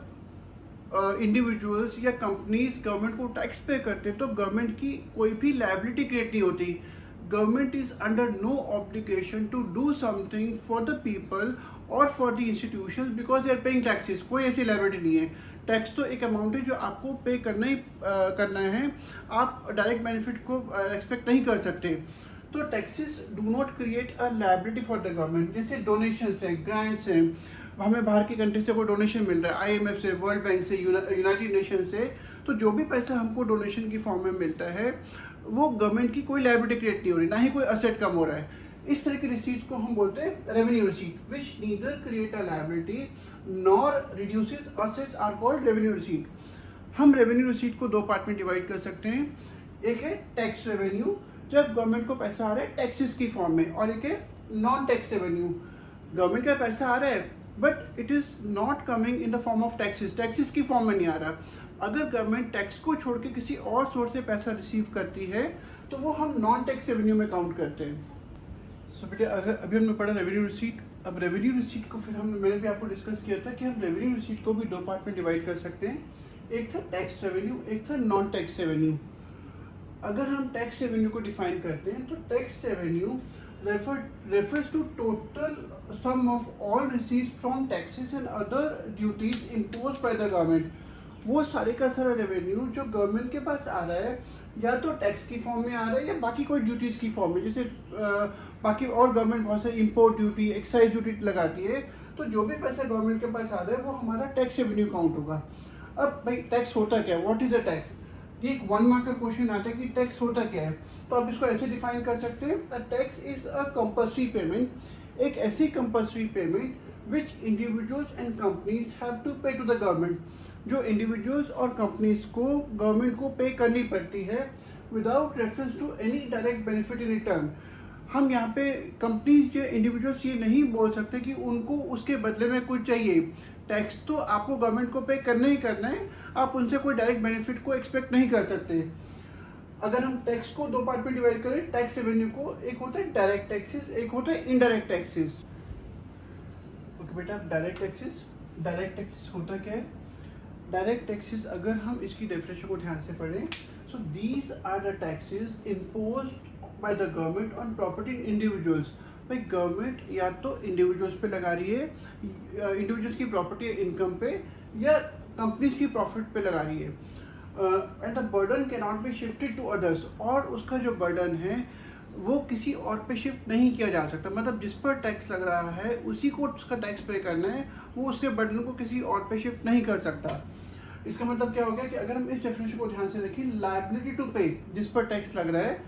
इंडिविजुअल्स या कंपनीज गवर्नमेंट को टैक्स पे करते हैं तो गवर्नमेंट की कोई भी लायबिलिटी क्रिएट नहीं होती। Government is under no obligation to do something for the people और for the institutions because they are paying taxes. कोई ऐसी लायबिलिटी नहीं है। टैक्स तो एक अमाउंट है जो आपको पे करना ही करना है, आप डायरेक्ट बेनिफिट को एक्सपेक्ट नहीं कर सकते। तो taxes do not create a liability for the government. जैसे डोनेशंस हैं, ग्रांट्स हैं, हमें बाहर की कंट्री से कोई डोनेशन मिल रहा है, आईएमएफ से, वर्ल्ड बैंक से, यूनाइटेड नेशन से, तो जो भी पैसा हमको डोनेशन की फॉर्म में मिलता है वो गवर्नमेंट की कोई लायबिलिटी क्रिएट नहीं हो रही, ना ही कोई असेट कम हो रहा है। इस तरह की रिसीट्स को हम बोलते हैं revenue receipt which neither create a liability nor reduces assets are called revenue receipt. हम रेवेन्यू रिसीट को दो पार्ट में डिवाइड कर सकते हैं। एक है टैक्स रेवेन्यू, जब गवर्नमेंट को पैसा आ रहा है टैक्सेस की फॉर्म में, और एक है नॉन टैक्स रेवेन्यू, गवर्नमेंट का पैसा आ रहा है but it is not coming in the form of taxes, taxes की फॉर्म में नहीं आ रहा। अगर गवर्नमेंट टैक्स को छोड़ के किसी और सोर्स से पैसा रिसीव करती है तो वो हम नॉन टैक्स रेवेन्यू में काउंट करते हैं। सो बेटे अगर अभी हमने पढ़ा रेवेन्यू रिसीट, अब रेवेन्यू रिसीट को फिर मैंने भी आपको डिस्कस किया था कि हम रेवेन्यू रिसीट को भी दो पार्ट में डिवाइड कर सकते हैं। एक था टैक्स रेवेन्यू, एक था नॉन टैक्स रेवेन्यू। अगर हम टैक्स रेवेन्यू को डिफाइन करते हैं तो tax revenue refers to total sum of all receipts from taxes and other duties imposed by the government। वो सारे का सारा रेवेन्यू जो गवर्नमेंट के पास आ रहा है या तो टैक्स की फॉर्म में आ रहा है या बाकी कोई ड्यूटीज़ की फॉर्म में, जैसे बाकी और गवर्नमेंट बहुत सारी इंपोर्ट ड्यूटी, एक्साइज ड्यूटी लगाती है, तो जो भी पैसा गवर्नमेंट के पास आ रहा है वो हमारा टैक्स रेवेन्यू काउंट होगा। अब भाई टैक्स होता क्या है, व्हाट इज़ अ टैक्स, ये एक 1 मार्क का क्वेश्चन आता है कि टैक्स होता क्या है। तो आप इसको ऐसे डिफाइन कर सकते हैं, tax is a compulsory payment, एक ऐसी compulsory payment which individuals and companies have to pay to the government, जो इंडिविजुअल्स और कंपनीज को गवर्नमेंट को पे करनी पड़ती है without reference to any direct benefit in return. हम यहाँ पे कंपनीज या इंडिविजुअल्स ये नहीं बोल सकते कि उनको उसके बदले में कुछ चाहिए। टैक्स तो आपको गवर्नमेंट को पे करना ही करना है, आप उनसे कोई डायरेक्ट बेनिफिट को एक्सपेक्ट नहीं कर सकते। अगर हम टैक्स को दो पार्ट में डिवाइड करें टैक्स रेवेन्यू को, एक होता है डायरेक्ट टैक्सेस, एक होता है इनडायरेक्ट टैक्सेस। ओके बेटा, डायरेक्ट टैक्सेस होता क्या है? डायरेक्ट टैक्सेस अगर हम इसकी डेफिनेशन को ध्यान से पढ़ें, so these are the taxes imposed by the government on property in individuals. भाई गवर्नमेंट या तो इंडिविजुअल्स पे लगा रही है, इंडिविजुअल्स की प्रॉपर्टी इनकम पे, या कंपनीज की प्रॉफिट पे लगा रही है, and the burden can not be shifted to others, और उसका जो बर्डन है वो किसी और पे शिफ्ट नहीं किया जा सकता। मतलब जिस पर टैक्स लग रहा है उसी को उसका टैक्स पे करना है, वो उसके बर्डन को किसी और पे शिफ्ट नहीं कर सकता। इसका मतलब क्या हो गया कि अगर हम इस डेफिनेशन को ध्यान से देखें, लायबिलिटी टू पे जिस पर टैक्स लग रहा है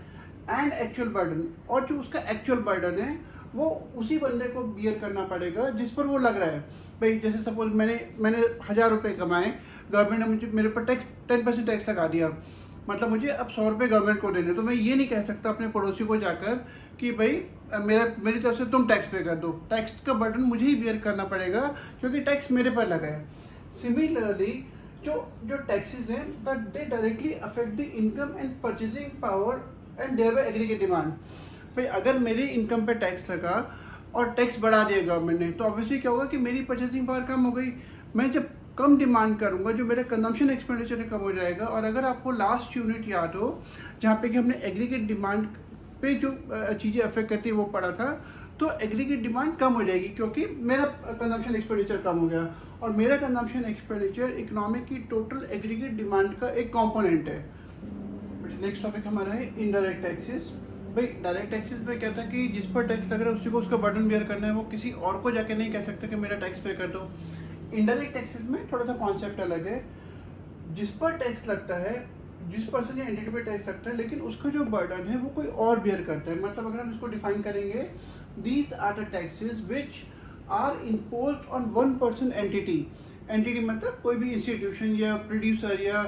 एंड एक्चुअल बर्डन, और जो उसका एक्चुअल बर्डन है वो उसी बंदे को बियर करना पड़ेगा जिस पर वो लग रहा है। भाई जैसे सपोज मैंने 1000 रुपये कमाए, गवर्नमेंट ने मुझे मेरे पर टैक्स 10% टैक्स लगा दिया, मतलब मुझे अब 100 रुपये गवर्नमेंट को देने, तो मैं ये नहीं कह सकता अपने पड़ोसी को जाकर कि भाई मेरी तरफ से तुम टैक्स पे कर दो, टैक्स का बर्डन मुझे ही बियर करना पड़ेगा क्योंकि टैक्स मेरे पर लगा है। सिमिलरली जो टैक्सेस हैं that they directly affect the income and purchasing power and thereby aggregate demand. भाई अगर मेरी इनकम पे टैक्स लगा और टैक्स बढ़ा दिया गवर्नमेंट ने, तो ऑब्वियसली क्या होगा कि मेरी परचेसिंग पावर कम हो गई। मैं जब कम डिमांड करूंगा, जो मेरा कंजम्पशन एक्सपेंडिचर है कम हो जाएगा। और अगर आपको लास्ट यूनिट याद हो जहाँ पे कि हमने एग्रीगेट डिमांड पे जो चीज़ें अफेक्ट करती है वो पढ़ा था, तो एग्रीगेट डिमांड कम हो जाएगी क्योंकि मेरा कंजम्पशन एक्सपेंडिचर कम हो गया, और मेरा कंजम्पशन एक्सपेंडिचर इकोनॉमी की टोटल एग्रीगेट डिमांड का एक कॉम्पोनेंट है। नेक्स्ट टॉपिक हमारा है इनडायरेक्ट टैक्सेस। भाई डायरेक्ट टैक्सेस में क्या था कि जिस पर टैक्स लग रहा है उसी को उसका बर्डन बेयर करना है, वो किसी और को जाके नहीं कह सकते कि मेरा टैक्स पे कर दो। इनडायरेक्ट टैक्सेस में थोड़ा सा कॉन्सेप्ट अलग है, जिस पर टैक्स लगता है, जिस पर्सन या एंटिटी पे टैक्स लगता है, लेकिन उसका जो बर्डन है वो कोई और बेयर करता है। मतलब अगर हम इसको डिफाइन करेंगे, these are the taxes which are imposed on one person entity. Entity मतलब कोई भी इंस्टीट्यूशन या प्रोड्यूसर या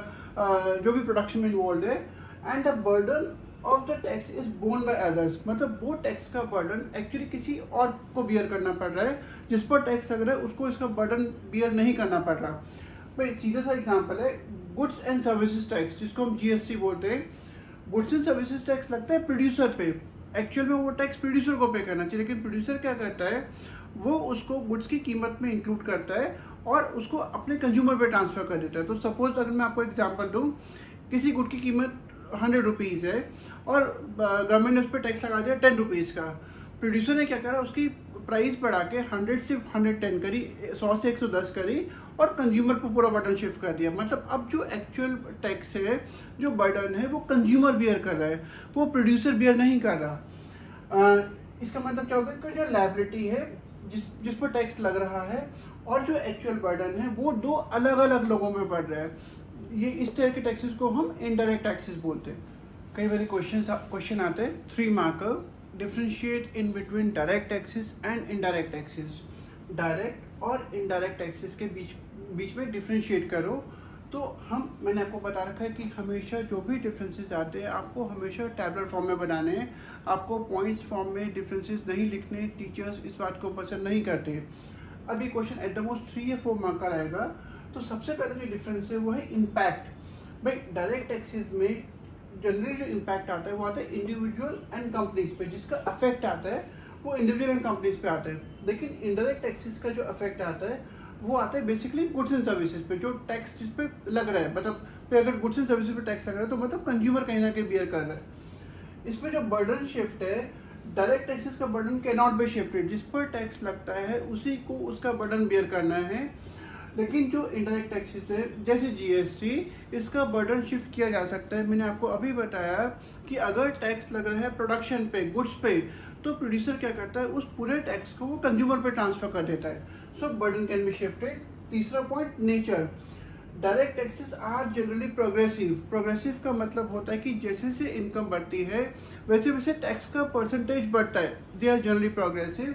जो भी प्रोडक्शन में इन्वॉल्व है, and the burden of the tax is borne by others, मतलब वो टैक्स का बर्डन एक्चुअली किसी और को बियर करना पड़ रहा है, जिस पर टैक्स लग रहा है उसको इसका बर्डन बियर नहीं करना पड़ रहा। भाई सीधा सा एग्जांपल है गुड्स एंड सर्विसेज टैक्स, जिसको हम जीएसटी बोलते हैं। गुड्स एंड सर्विसेज टैक्स लगता है प्रोड्यूसर पे, एक्चुअल में वो टैक्स प्रोड्यूसर को पे करना चाहिए, लेकिन प्रोड्यूसर क्या करता है, वो उसको गुड्स की कीमत में इंक्लूड करता है और उसको अपने कंज्यूमर पे ट्रांसफ़र कर देता है। तो सपोज अगर मैं आपको एग्जांपल दूं, किसी गुड की कीमत 100 रुपीज़ है और गवर्नमेंट ने उस पर टैक्स लगा दिया 10 रुपीज़ का। प्रोड्यूसर ने क्या करा, उसकी प्राइस बढ़ा के 100 से 110 करी, 100 से 110 करी और कंज्यूमर पर पूरा बर्डन शिफ्ट कर दिया। मतलब अब जो एक्चुअल टैक्स है, जो बर्डन है, वो कंज्यूमर बियर कर रहा है, वो प्रोड्यूसर बियर नहीं कर रहा। इसका मतलब क्या होगा कि जो लायबिलिटी है जिस पर टैक्स लग रहा है और जो एक्चुअल बर्डन है वो दो अलग अलग लोगों में बढ़ रहा है। ये इस तरह के टैक्सेस को हम इनडायरेक्ट टैक्सेस बोलते हैं। कई बार क्वेश्चन आते हैं 3 marker, differentiate in between direct taxes and indirect taxes. Direct और इनडायरेक्ट टैक्सेस के बीच में डिफ्रेंशिएट करो। तो मैंने आपको बता रखा है कि हमेशा जो भी डिफरेंसेस आते हैं आपको हमेशा टैबुलर फॉर्म में बनाने हैं, आपको पॉइंट्स फॉर्म में डिफरेंसेस नहीं लिखने। टीचर्स इस बात को पसंद नहीं करते। अब ये क्वेश्चन एट द मोस्ट 3 या 4 मार्क का रहेगा। तो सबसे पहले जो डिफरेंस है वो है इम्पैक्ट। भाई डायरेक्ट टैक्सेस में जनरली जो इम्पैक्ट आता है वो आता है इंडिविजुअल एंड कंपनीज पे, जिसका अफेक्ट आता है वो इंडिविजुअल एंड कंपनीज पे आता है। लेकिन इनडायरेक्ट टैक्सेस का जो अफेक्ट आता है वो आता है बेसिकली गुड्स एंड सर्विसेज पे, जो टैक्स जिस पे लग रहा है, मतलब अगर गुड्स एंड सर्विसेज पे टैक्स लग रहा है तो मतलब कंज्यूमर कहीं ना कहीं बियर कर रहा है। इसमें जो बर्डन शिफ्ट है, डायरेक्ट टैक्सेस का burden can not be shifted, जिस पर टैक्स लगता है उसी को उसका बर्डन बियर करना है। लेकिन जो इनडायरेक्ट टैक्सेस है जैसे जीएसटी, इसका बर्डन शिफ्ट किया जा सकता है। मैंने आपको अभी बताया कि अगर टैक्स लग रहा है प्रोडक्शन पे, गुड्स पे, तो प्रोड्यूसर क्या करता है, उस पूरे टैक्स को वो कंज्यूमर पे ट्रांसफर कर देता है। So burden can be shifted. तीसरा point, nature. Direct taxes are generally progressive. Progressive का मतलब होता है कि जैसे जैसे इनकम बढ़ती है वैसे वैसे टैक्स का परसेंटेज बढ़ता है। They are generally progressive.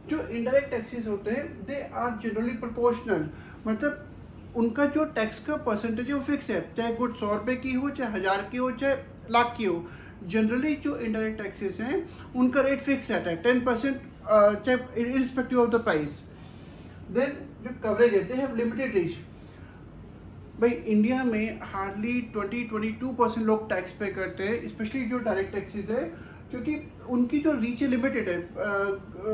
जो इनडायरेक्ट टैक्सेस होते हैं दे आर जनरली प्रोपोर्शनल, मतलब उनका जो टैक्स का परसेंटेज है वो फिक्स है, चाहे गुड 100 रुपये की हो, चाहे 1000 की हो, चाहे लाख की हो। जनरली जो इनडायरेक्ट टैक्सेस हैं उनका रेट फिक्स रहता है 10%, चाहे irrespective of the price. Then जो कवरेज है, दे हैव लिमिटेड रीच। भाई इंडिया में हार्डली 20-22% लोग टैक्स पे करते हैं, स्पेशली जो डायरेक्ट टैक्सेस है, क्योंकि उनकी जो रीच है लिमिटेड है।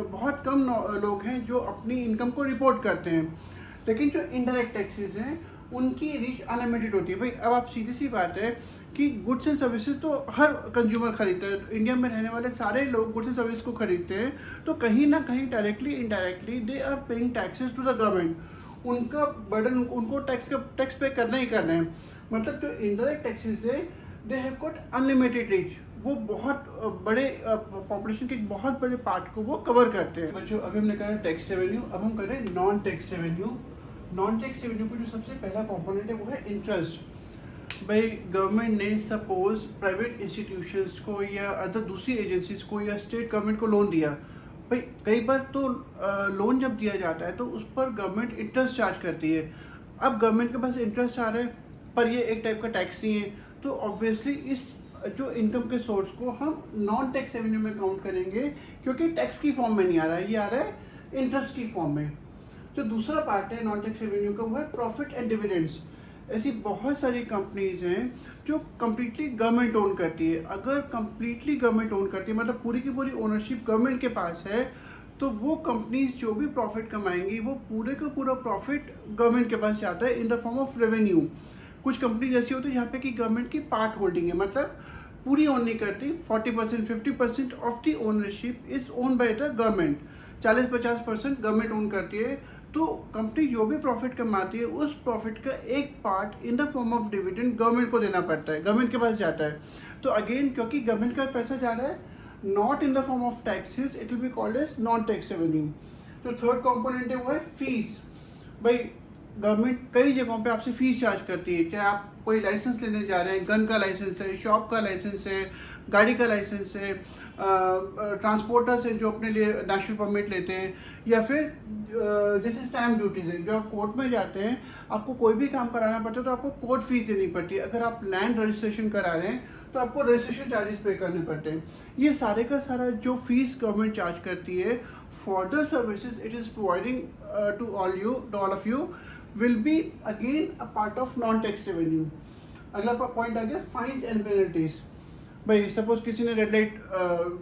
बहुत कम लोग हैं जो अपनी इनकम को रिपोर्ट करते हैं। लेकिन जो इनडायरेक्ट टैक्सेस हैं उनकी रीच अनलिमिटेड होती है। भाई अब आप सीधी सी बात है कि गुड्स एंड सर्विसेज तो हर कंज्यूमर खरीदता है, इंडिया में रहने वाले सारे लोग गुड्स एंड सर्विस को खरीदते हैं। तो कहीं ना कहीं directly indirectly they are paying taxes to the government. उनका बर्डन, उनको टैक्स पे करना ही करना है। मतलब जो इनडायरेक्ट टैक्सेस है they have got unlimited reach, वो बहुत बड़े पॉपुलेशन के बहुत बड़े पार्ट को वो कवर करते हैं। बच्चों अभी हमने करा टैक्स रेवेन्यू, अब हम कर रहे हैं non tax revenue. Non tax revenue का जो सबसे पहला कंपोनेंट है वो है इंटरेस्ट। भाई गवर्नमेंट ने सपोज प्राइवेट इंस्टीट्यूशंस को या अदर दूसरी एजेंसीज को या स्टेट गवर्नमेंट को लोन दिया। भाई कई बार तो लोन जब दिया जाता है तो उस पर गवर्नमेंट इंटरेस्ट चार्ज करती है। अब गवर्नमेंट के पास इंटरेस्ट आ रहा है पर ये एक टाइप का टैक्स नहीं है, तो ऑब्वियसली इस जो इनकम के सोर्स को हम नॉन टैक्स रेवेन्यू में काउंट करेंगे, क्योंकि टैक्स की फॉर्म में नहीं आ रहा है, ये आ रहा है इंटरेस्ट की फॉर्म में। जो दूसरा पार्ट है नॉन टैक्स रेवेन्यू का वो है प्रॉफिट एंड डिविडेंड्स। ऐसी बहुत सारी कंपनीज हैं जो कम्प्लीटली गवर्नमेंट ओन करती है। अगर कम्प्लीटली गवर्नमेंट ओन करती है, मतलब पूरी की पूरी ओनरशिप गवर्नमेंट के पास है, तो वो कंपनीज जो भी प्रॉफिट कमाएंगी वो पूरे का पूरा प्रॉफिट गवर्नमेंट के पास जाता है इन द फॉर्म ऑफ रेवेन्यू। कुछ कंपनीज ऐसी होती है जहाँ पे कि गवर्नमेंट की पार्ट होल्डिंग है, मतलब पूरी ओन नहीं करती, 40% 50% of the ownership is own by the government, 40-50% government own करती है। तो कंपनी जो भी प्रॉफिट कमाती है उस प्रॉफिट का एक part in the form of dividend government को देना पड़ता है, गवर्नमेंट के पास जाता है। तो अगेन क्योंकि गवर्नमेंट का पैसा जा रहा है not in the form of taxes, it will be called as non tax revenue. जो थर्ड कंपोनेंट है वो है फीस। भाई गवर्नमेंट कई जगहों पे आपसे फीस चार्ज करती है, चाहे आप कोई लाइसेंस लेने जा रहे हैं, गन का लाइसेंस है, शॉप का लाइसेंस है, गाड़ी का लाइसेंस है, ट्रांसपोर्टर्स हैं जो अपने लिए नेशनल परमिट लेते हैं, या फिर जैसे स्टैम्प ड्यूटीज़ है। जो आप कोर्ट में जाते हैं आपको कोई भी काम कराना पड़ता है तो आपको कोर्ट फीस देनी पड़ती है। अगर आप लैंड रजिस्ट्रेशन करा रहे हैं तो आपको रजिस्ट्रेशन चार्जेस पे करने पड़ते हैं। ये सारे का सारा जो फीस गवर्नमेंट चार्ज करती है for the services it is providing to all of you will be again a part of non tax revenue. अगला पॉइंट आ गया फाइन्स एंड पेनल्टीज। भाई सपोज किसी ने रेड लाइट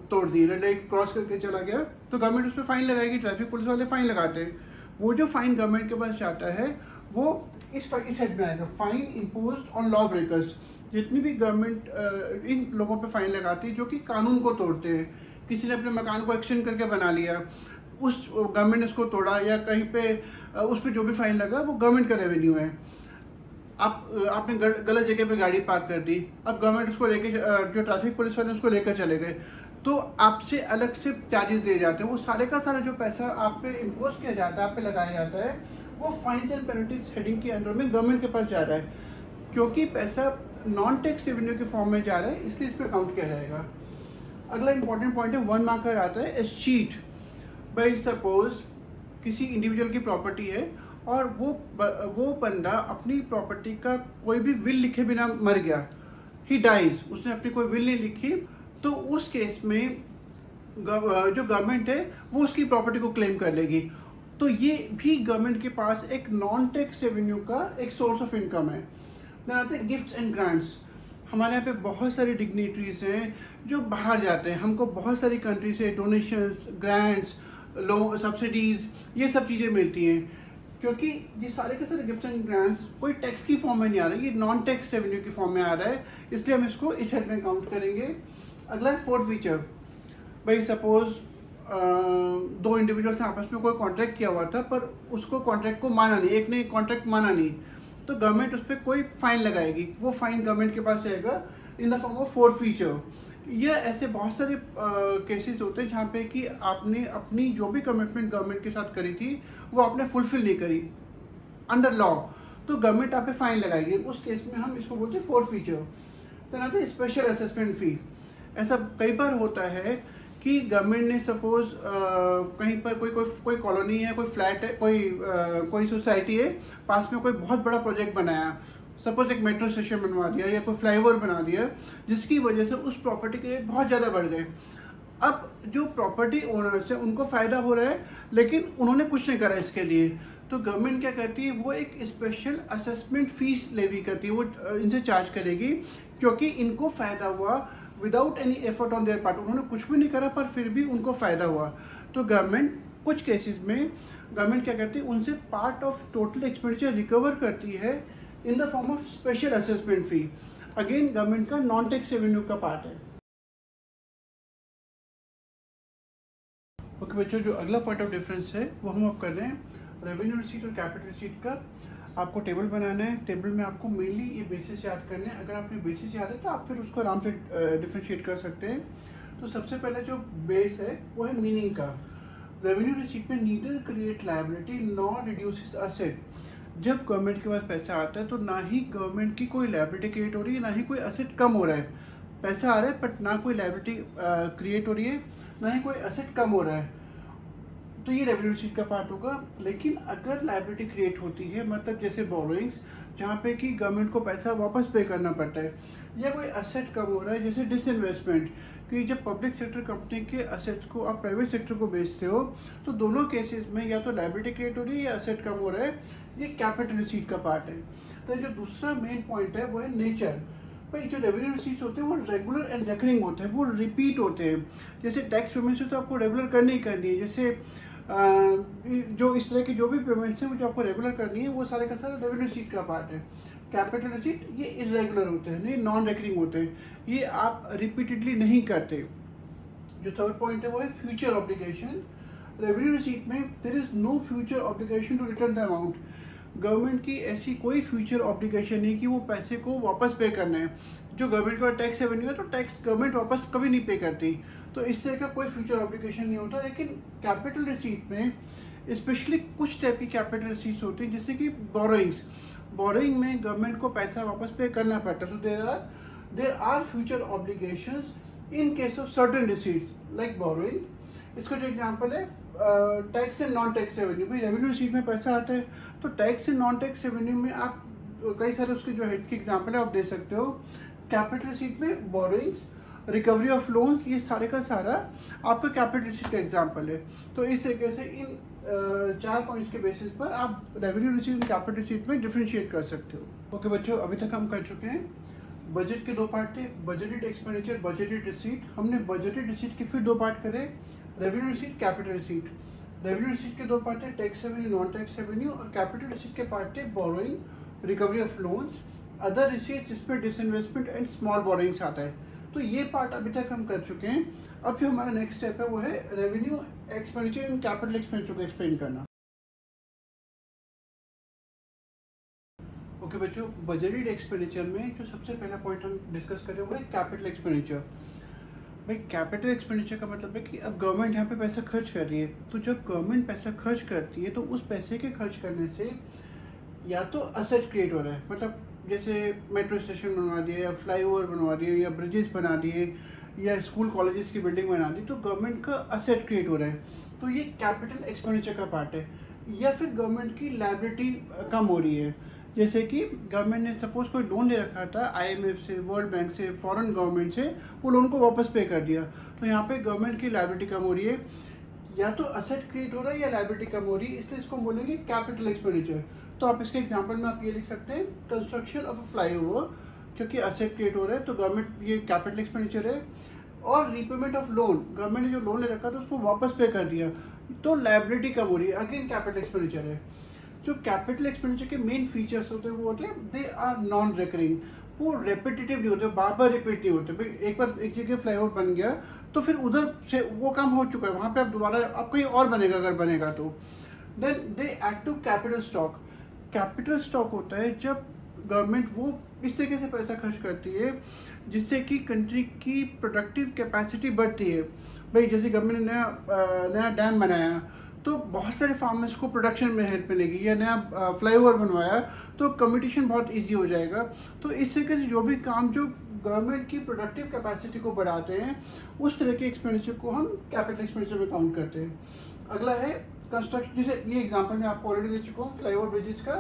तोड़ दी, रेड लाइट क्रॉस करके चला गया, तो गवर्नमेंट उस पर फाइन लगाएगी, ट्रैफिक पुलिस वाले फाइन लगाते हैं। वो जो फाइन गवर्नमेंट के पास जाता है वो इस हेड में आएगा, fine imposed on law breakers. जितनी भी गवर्नमेंट इन लोगों पे फाइन लगाती है जो कि कानून को तोड़ते हैं, किसी ने अपने मकान को एक्सटेंड करके बना लिया, उस गवर्नमेंट ने उसको तोड़ा, या कहीं पे उस पर जो भी फाइन लगा वो गवर्नमेंट का रेवेन्यू है। आपने गलत जगह पे गाड़ी पार्क कर दी, अब गवर्नमेंट उसको लेके जो ट्रैफिक पुलिस वाले उसको लेकर चले गए, तो आपसे अलग से चार्जेस दिए जाते हैं। वो सारे का सारा जो पैसा आप पे इम्पोज किया जाता है, आप पे लगाया जाता है, वो फाइन्स एंड पेनल्टीज हेडिंग के अंडर में गवर्नमेंट के पास जा रहा है। क्योंकि पैसा नॉन टैक्स रेवेन्यू के फॉर्म में जा रहा है, इसलिए इस पर काउंट किया जाएगा। अगला इंपॉर्टेंट पॉइंट है 1 मार्कर आता है एस्चीट। बाई सपोज किसी इंडिविजुअल की प्रॉपर्टी है और वो बंदा अपनी प्रॉपर्टी का कोई भी विल लिखे बिना मर गया, ही डाइज, उसने अपनी कोई विल नहीं लिखी, तो उस केस में जो गवर्नमेंट है वो उसकी प्रॉपर्टी को क्लेम कर लेगी। तो ये भी गवर्नमेंट के पास एक नॉन टैक्स रेवेन्यू का एक सोर्स ऑफ इनकम है। देन आते हैं गिफ्ट्स एंड ग्रांट्स। हमारे यहाँ पे बहुत सारे डिग्निटरीज हैं जो बाहर जाते हैं, हमको बहुत सारी कंट्री से डोनेशंस, ग्रांट्स, लोन, सब्सिडीज़, ये सब चीज़ें मिलती हैं। क्योंकि ये सारे के सारे गिफ्ट एंड ग्रांट्स कोई टैक्स की फॉर्म में नहीं आ रहा है, ये नॉन टैक्स रेवेन्यू की फॉर्म में आ रहा है, इसलिए हम इसको इस हेड में काउंट करेंगे। अगला है फोर्थ फीचर। भाई सपोज 2 इंडिविजुअल्स आपस में कोई कॉन्ट्रैक्ट किया हुआ था, पर उसको कॉन्ट्रैक्ट को माना नहीं, एक ने कॉन्ट्रैक्ट माना नहीं, तो गवर्नमेंट उस पर कोई फाइन लगाएगी। वो फाइन गवर्नमेंट के पास जाएगा इन the form of fourth feature. ये ऐसे बहुत सारे केसेस होते हैं जहाँ पे कि आपने अपनी जो भी कमिटमेंट गवर्नमेंट के साथ करी थी वो आपने फुलफिल नहीं करी अंडर लॉ, तो गवर्नमेंट आप पे फाइन लगाएगी। उस केस में हम इसको बोलते हैं फोर्थ फीचर। तो आता है स्पेशल असेसमेंट फी। ऐसा कई बार होता है कि गवर्नमेंट ने सपोज कहीं पर कोई कॉलोनी है, कोई फ्लैट है, कोई सोसाइटी है, पास में कोई बहुत बड़ा प्रोजेक्ट बनाया, सपोज एक मेट्रो स्टेशन बनवा दिया या कोई फ्लाईओवर बना दिया, जिसकी वजह से उस प्रॉपर्टी के रेट बहुत ज़्यादा बढ़ गए। अब जो प्रॉपर्टी ओनर्स है उनको फ़ायदा हो रहा है, लेकिन उन्होंने कुछ नहीं करा इसके लिए, तो गवर्नमेंट क्या करती है, वो एक स्पेशल असेसमेंट फीस लेवी करती है, वो इनसे चार्ज करेगी, क्योंकि इनको फ़ायदा हुआ without any effort on their part. उन्होंने कुछ भी नहीं करा पर फिर भी उनको फ़ायदा हुआ, तो गवर्नमेंट कुछ केसेस में गवर्नमेंट क्या करती है, उनसे part of total expenditure recover करती है इन the form of special assessment fee. Again government का नॉन टैक्स रेवेन्यू का पार्ट है। ओके बच्चों, जो अगला पॉइंट ऑफ डिफरेंस है वो हम अब कर रहे हैं रेवेन्यू रिसीट और कैपिटल रिसीट का। आपको टेबल बनाना है, टेबल में आपको मेनली ये बेसिस याद करने हैं। अगर आपने बेसिस याद है तो आप फिर उसको आराम से डिफ्रेंशिएट कर सकते हैं। तो सबसे पहले जो बेस है वो है मीनिंग का। रेवेन्यू रिसीट में neither create liability nor reduces asset. जब गवर्नमेंट के पास पैसा आता है तो ना ही गवर्नमेंट की कोई लायबिलिटी क्रिएट हो रही है, ना ही कोई असेट कम हो रहा है। पैसा आ रहा है बट ना कोई लायबिलिटी क्रिएट हो रही है, ना ही कोई असेट कम हो रहा है, तो ये रेवेन्यू रिसीट का पार्ट होगा। लेकिन अगर लायबिलिटी क्रिएट होती है, मतलब जैसे बोरोइंग्स, जहाँ पे कि गवर्नमेंट को पैसा वापस पे करना पड़ता है, या कोई असेट कम हो रहा है, जैसे डिसइन्वेस्टमेंट, कि जब पब्लिक सेक्टर कंपनी के असेट्स को आप प्राइवेट सेक्टर को बेचते हो, तो दोनों केसेस में या तो लायबिलिटी क्रिएट हो रही है या असेट कम हो रहा है, ये कैपिटल रिसीट का पार्ट है। तो जो दूसरा मेन पॉइंट है वो है नेचर। भाई जो रेवेन्यू रिसीट्स होते हैं वो रेगुलर एंड रेकरिंग होते हैं, वो रिपीट होते हैं। जैसे टैक्स पेमेंट्स है तो आपको रेगुलर करनी ही करनी है, जैसे जो इस तरह की जो भी पेमेंट्स हैं वो जो आपको रेगुलर करनी है, वो सारे का सारा रेवेन्यू रिसीट का पार्ट है। कैपिटल रिसीट ये इरेगुलर होते हैं, नहीं नॉन रेकरिंग होते हैं, ये आप रिपीटेडली नहीं करते। जो थर्ड पॉइंट है वो है फ्यूचर ऑब्लिगेशन। रेवेन्यू रिसीट में there is no future obligation to return the amount. Government की ऐसी कोई फ्यूचर ऑब्लिगेशन नहीं कि वो पैसे को वापस पे करना है। जो गवर्नमेंट का टैक्स रेवेन्यू है तो टैक्स गवर्नमेंट वापस कभी नहीं पे करती, तो इस तरह का कोई फ्यूचर ऑब्लिगेशन नहीं होता। लेकिन कैपिटल रिसीट में स्पेशली कुछ टाइप की कैपिटल रिसीट्स होती हैं, जैसे कि बोरोइंग में गवर्नमेंट को पैसा वापस पे करना पड़ता है, so there are future obligations in case of certain receipts like borrowing. इसका जो एग्जांपल है tax and non tax revenue. भाई रेवेन्यू रिसीट में पैसा आता है तो tax and non tax revenue में आप कई सारे उसके जो हेड्स के एग्जांपल है आप दे सकते हो। कैपिटल रिसीट में बोरोइंग्स, रिकवरी ऑफ लोन्स, ये सारे का सारा आपका कैपिटल रिसीट का एग्जाम्पल है। तो इस तरीके से इन 4 पॉइंट्स के बेसिस पर आप revenue receipt and capital receipt में डिफ्रेंशिएट कर सकते हो। ओके बच्चों, अभी तक हम कर चुके हैं बजट के 2 पार्ट थे, बजटेड एक्सपेंडिचर, बजटेड रिसीट। हमने बजटेड रिसीट के फिर 2 पार्ट करे, revenue receipt, capital receipt. Revenue receipt के 2 पार्ट थे, tax revenue, non tax revenue, और कैपिटल रिसीट के पार्ट थे borrowing, recovery of loans, other receipt जिसमें डिसइन्वेस्टमेंट एंड स्मॉल बोरोइंग्स आता है। तो ये पार्ट अभी तक हम कर चुके हैं। अब जो हमारा नेक्स्ट स्टेप है वो है revenue expenditure and capital expenditure को एक्सप्लेन करना। ओके बच्चों, बजटेड एक्सपेंडिचर में जो सबसे पहला पॉइंट हम डिस्कस करें वो है कैपिटल एक्सपेंडिचर। भाई कैपिटल एक्सपेंडिचर का मतलब है कि अब गवर्नमेंट यहाँ पे पैसा खर्च कर रही है, तो जब गवर्नमेंट पैसा खर्च करती है तो उस पैसे के खर्च करने से या तो असेट क्रिएट हो रहा है, मतलब जैसे मेट्रो स्टेशन बनवा दिए या फ्लाईओवर बनवा दिए या ब्रिजेस बना दिए या स्कूल कॉलेजेस की बिल्डिंग बना दी, तो गवर्नमेंट का असेट क्रिएट हो रहा है, तो ये कैपिटल एक्सपेंडिचर का पार्ट है। या फिर गवर्नमेंट की लायबिलिटी कम हो रही है, जैसे कि गवर्नमेंट ने सपोज कोई लोन ले रखा था IMF से, वर्ल्ड बैंक से, फॉरेन गवर्नमेंट से, वो लोन को वापस पे कर दिया, तो यहाँ पे गवर्नमेंट की लायबिलिटी कम हो रही है, या तो असेट क्रिएट हो रहा है या लायबिलिटी कम हो रही है, इसलिए इसको हम बोलेंगे कैपिटल एक्सपेंडिचर। तो आप इसके एग्जांपल में आप ये लिख सकते हैं कंस्ट्रक्शन ऑफ अ फ्लाईओवर, क्योंकि असेट क्रिएट हो रहा है तो गवर्नमेंट ये कैपिटल एक्सपेंडिचर है। और रीपेमेंट ऑफ लोन, गवर्नमेंट ने जो लोन ले रखा था उसको वापस पे कर दिया, तो लायबिलिटी कम हो रही है, अगेन कैपिटल एक्सपेंडिचर है। जो कैपिटल एक्सपेंडिचर के मेन फीचर्स होते हैं वो होते हैं दे आर नॉन रिकरिंग, वो रेपिटेटिव नहीं होते, बार बार रिपीट नहीं होते। भाई एक बार एक जगह फ्लाईओवर बन गया तो फिर उधर से वो काम हो चुका है, वहाँ पे आप दोबारा आप कहीं और बनेगा अगर बनेगा तो। Then they act to capital stock. Capital stock होता है जब गवर्नमेंट वो इस तरीके से पैसा खर्च करती है जिससे कि कंट्री की प्रोडक्टिव कैपेसिटी बढ़ती है। भाई जैसे गवर्नमेंट ने नया डैम बनाया तो बहुत सारे फार्मर्स को प्रोडक्शन में हेल्प मिलेगी, या नया फ्लाईओवर बनवाया तो कम्पिटिशन बहुत इजी हो जाएगा। तो इस तरीके से जो भी काम जो गवर्नमेंट की प्रोडक्टिव कैपेसिटी को बढ़ाते हैं उस तरह के एक्सपेंडिचर को हम कैपिटल एक्सपेंडिचर में काउंट करते हैं। अगला है कंस्ट्रक्शन, जैसे ये एग्जांपल मैं आपको ऑलरेडी दे चुका हूँ, फ्लाईओवर ब्रिजेस का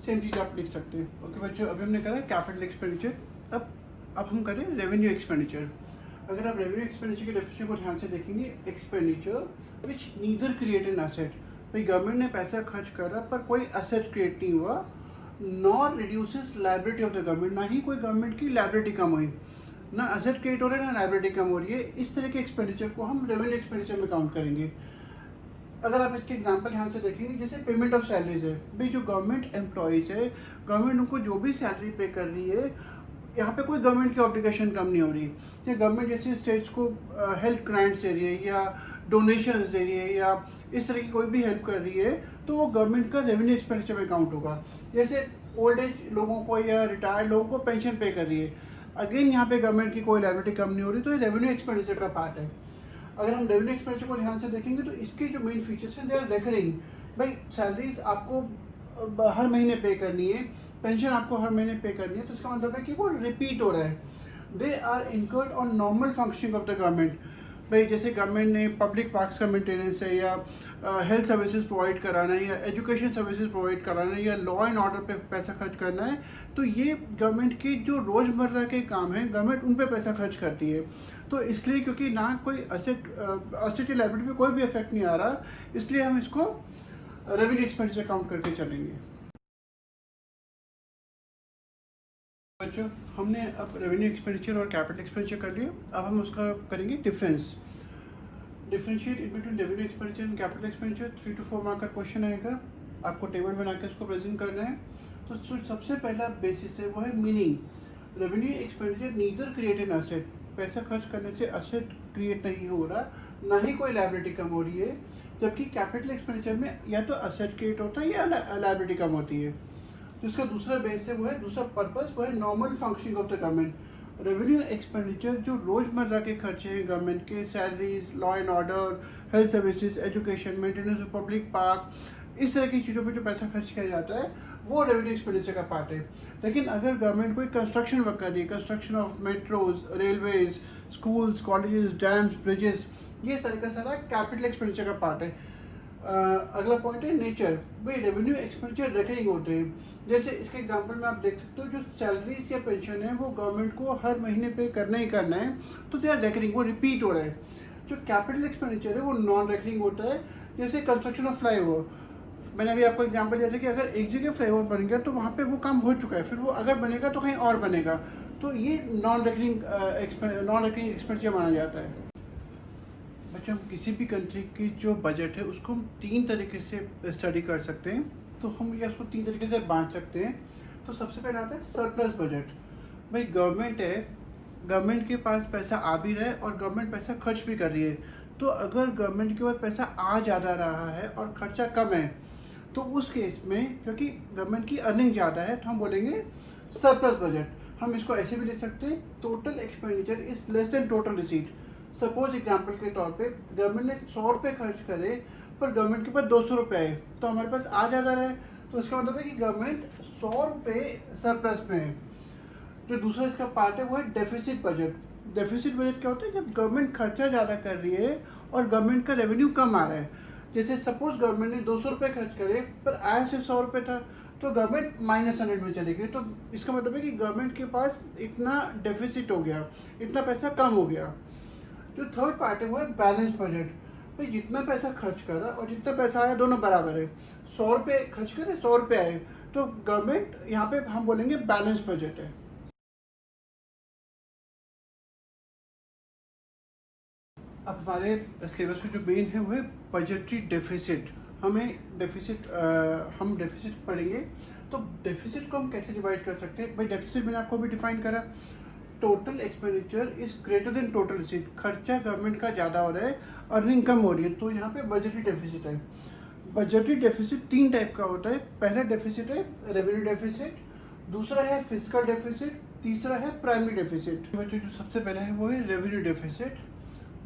सेम चीज़ आप लिख सकते हैं। ओके बच्चों, अभी हमने करा कैपिटल एक्सपेंडिचर, अब हम करें रेवेन्यू एक्सपेंडिचर। अगर आप रेवेन्यू एक्सपेंडिचर के डेफिनेशन को ध्यान से देखेंगे, expenditure which neither create an asset, भाई गवर्नमेंट ने पैसा खर्च करा पर कोई असेट क्रिएट नहीं हुआ, nor reduces liability of the government, ना ही कोई गवर्नमेंट की लायबिलिटी कम हुई, ना असेट क्रिएट हो रहा है ना लायबिलिटी कम हो रही है, इस तरह के एक्सपेंडिचर को हम रेवेन्यू एक्सपेंडिचर में काउंट करेंगे। अगर आप इसके एग्जांपल ध्यान से देखेंगे, जैसे पेमेंट ऑफ सैलरीज है, भाई जो गवर्नमेंट एम्प्लॉयज़ है, गवर्नमेंट उनको जो भी सैलरी पे कर रही है, यहाँ पे कोई गवर्नमेंट की ऑब्लिगेशन कम नहीं हो रही। या गवर्नमेंट जैसे स्टेट्स को हेल्थ ग्रांट्स दे रही है या डोनेशंस दे रही है या इस तरह की कोई भी हेल्प कर रही है, तो वो गवर्नमेंट का रेवेन्यू एक्सपेंडिचर में काउंट होगा। जैसे ओल्ड एज लोगों को या रिटायर्ड लोगों को पेंशन पे कर रही है, अगेन यहाँ पे गवर्नमेंट की कोई लायबिलिटी कम नहीं हो रही, तो ये रेवेन्यू एक्सपेंडिचर का पार्ट है। अगर हम रेवेन्यू एक्सपेंडिचर को ध्यान से देखेंगे तो इसके जो मेन फीचर्स हैं दे आर रिकरिंग, भाई सैलरीज आपको हर महीने पे करनी है, पेंशन आपको हर महीने पे करनी है, तो इसका मतलब है कि वो रिपीट हो रहा है। They are incurred on normal functioning of the government, भाई जैसे गवर्नमेंट ने पब्लिक पार्क्स का मेंटेनेंस है या हेल्थ सर्विसेज प्रोवाइड कराना है या एजुकेशन सर्विसेज प्रोवाइड कराना है या लॉ एंड ऑर्डर पे पैसा खर्च करना है, तो ये गवर्नमेंट के जो रोज़मर्रा के काम हैं गवर्नमेंट उन पे पैसा खर्च करती है। तो इसलिए क्योंकि ना कोई असेट की लायबिलिटी पे कोई भी इफेक्ट नहीं आ रहा, इसलिए हम इसको रेवेन्यू एक्सपेंडिचर काउंट करके चलेंगे। बच्चों, हमने अब रेवेन्यू एक्सपेंडिचर और कैपिटल एक्सपेंडिचर कर लिया, अब हम उसका करेंगे differentiate in between revenue expenditure and capital expenditure. 3 to 4 mark का क्वेश्चन आएगा, आपको टेबल बना के उसको प्रेजेंट करना है। तो सबसे पहला बेसिस है वो है meaning. Revenue expenditure neither create an asset, पैसा खर्च करने से असेट क्रिएट नहीं हो रहा, ना ही कोई लायबिलिटी कम हो रही है, जबकि कैपिटल एक्सपेंडिचर में या तो असेट क्रिएट होता है या लायबिलिटी कम होती है। जिसका दूसरा बेस है वो है, दूसरा पर्पस वो है normal functioning of the government. Revenue expenditure जो रोज़मर्रा के खर्चे हैं गवर्नमेंट के, salaries, law and order, health services, education, maintenance of public park, इस तरह की चीज़ों पे जो पैसा खर्च किया जाता है वो रेवेन्यू एक्सपेंडिचर का पार्ट है। लेकिन अगर गवर्नमेंट कोई कंस्ट्रक्शन वर्क कर रही है, construction of metros, railways, schools, colleges, dams, bridges, ये सारे का सारा कैपिटल एक्सपेंडिचर का पार्ट है। अगला पॉइंट है नेचर। भाई रेवेन्यू एक्सपेंडिचर रेकरिंग होते हैं। जैसे इसके एग्जांपल में आप देख सकते हो, जो सैलरीज या पेंशन है वो गवर्नमेंट को हर महीने पे करना ही करना है, तो दे आर रेकरिंग, वो रिपीट हो रहा है। जो कैपिटल एक्सपेंडिचर है वो नॉन रेकरिंग होता है। जैसे कंस्ट्रक्शन ऑफ फ्लाईओवर, मैंने अभी आपको एग्जांपल दिया था कि अगर एक जगह फ्लाईओवर बन गया तो वहाँ पे वो काम हो चुका है, फिर वो अगर बनेगा तो कहीं और बनेगा, तो ये नॉन रेकरिंग एक्सपेंडिचर माना जाता है। बच्चों, हम किसी भी कंट्री की जो बजट है उसको हम 3 तरीके से स्टडी कर सकते हैं, तो हम या उसको 3 तरीके से बांट सकते हैं। तो सबसे पहले आता है सरप्लस बजट। भाई गवर्नमेंट है, गवर्नमेंट के पास पैसा आ भी रहा है और गवर्नमेंट पैसा खर्च भी कर रही है, तो अगर गवर्नमेंट के पास पैसा आ ज़्यादा रहा है और खर्चा कम है, तो उस केस में क्योंकि गवर्नमेंट की अर्निंग ज़्यादा है तो हम बोलेंगे सरप्लस बजट। हम इसको ऐसे भी लिख सकते हैं, total expenditure is less than total receipt. Suppose example के तौर पे गवर्नमेंट ने 100 रुपये खर्च करे पर गवर्नमेंट के पास 200 रुपये आए, तो हमारे पास आ ज़्यादा रहे, तो इसका मतलब है कि गवर्नमेंट 100 रुपये सरप्लस में है। जो दूसरा इसका पार्ट है वो है डेफिसिट बजट। डेफिसिट बजट क्या होता है? जब गवर्नमेंट खर्चा ज़्यादा कर रही है और गवर्नमेंट का रेवेन्यू कम आ रहा है। जैसे सपोज गवर्नमेंट ने 200 रुपये खर्च करे पर आया सिर्फ 100 रुपये था, तो गवर्नमेंट -100 में चली गई, तो इसका मतलब है कि गवर्नमेंट के पास इतना डेफिसिट हो गया, इतना पैसा कम हो गया। जो थर्ड पार्ट है वो है बैलेंस बजट। भाई जितना पैसा खर्च करा और जितना पैसा आया दोनों बराबर है। 100 रुपये खर्च करे, 100 रुपये आए, तो गवर्नमेंट यहाँ पे हम बोलेंगे बैलेंस बजट है। अब हमारे सिलेबस में जो मेन है वो है बजटरी डेफिसिट। हम डेफिसिट पढ़ेंगे, तो डेफिसिट को हम कैसे डिवाइड कर सकते हैं? भाई डेफिसिट मैंने आपको भी डिफाइन करा, total expenditure is greater than total receipt. खर्चा गवर्नमेंट का ज़्यादा हो रहा है, अर्निंग कम हो रही है, तो यहाँ पे बजटरी डेफिसिट है। बजटरी डेफिसिट 3 टाइप का होता है। पहला डेफिसिट है रेवेन्यू डेफिसिट, दूसरा है फिस्कल डेफिसिट, तीसरा है प्राइमरी डेफिसिट। बच्चों जो सबसे पहला है वो है रेवेन्यू डेफिसिट।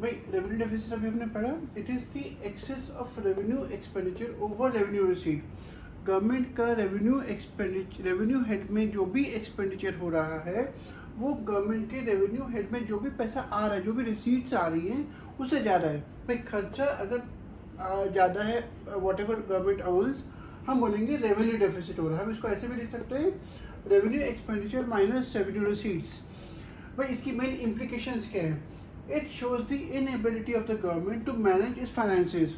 भाई रेवेन्यू डेफिसिट अभी हमने पढ़ा, it is the excess of revenue expenditure over revenue receipt. Government का रेवेन्यू हेड में जो भी एक्सपेंडिचर हो रहा है वो गवर्नमेंट के रेवेन्यू हेड में जो भी पैसा आ रहा है, जो भी रिसीट्स आ रही हैं, उससे ज़्यादा है। भाई खर्चा अगर ज़्यादा है, वॉट एवर गवर्नमेंट अर्न्स, हम बोलेंगे रेवेन्यू डेफिसिट हो रहा है। हम इसको ऐसे भी लिख सकते हैं, revenue expenditure minus revenue receipts. भाई इसकी मेन इम्प्लीकेशंस क्या है? It shows the inability of the government to manage its finances.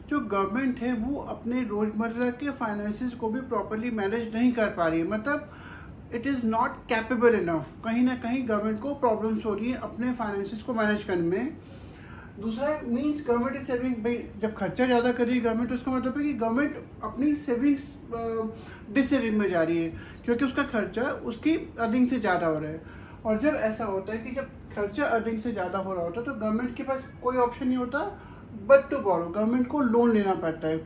जो गवर्नमेंट है वो अपने रोज़मर्रा के फाइनेंसेस को भी प्रॉपरली मैनेज नहीं कर पा रही है, मतलब it is not capable enough. कहीं ना कहीं गवर्नमेंट को प्रॉब्लम्स हो रही है अपने फाइनेंसेस को मैनेज करने में। दूसरा मीन्स गवर्नमेंट इज सेविंग। भाई जब खर्चा ज़्यादा कर रही है गवर्नमेंट, तो इसका मतलब है कि गवर्नमेंट अपनी सेविंग्स डिससेविंग में जा रही है, क्योंकि उसका खर्चा उसकी अर्निंग से ज़्यादा हो रहा है। और जब ऐसा होता है कि जब खर्चा अर्निंग से ज़्यादा हो रहा होता है, तो गवर्नमेंट के पास कोई ऑप्शन नहीं होता बट टू बोरो। गवर्नमेंट को लोन लेना पड़ता है,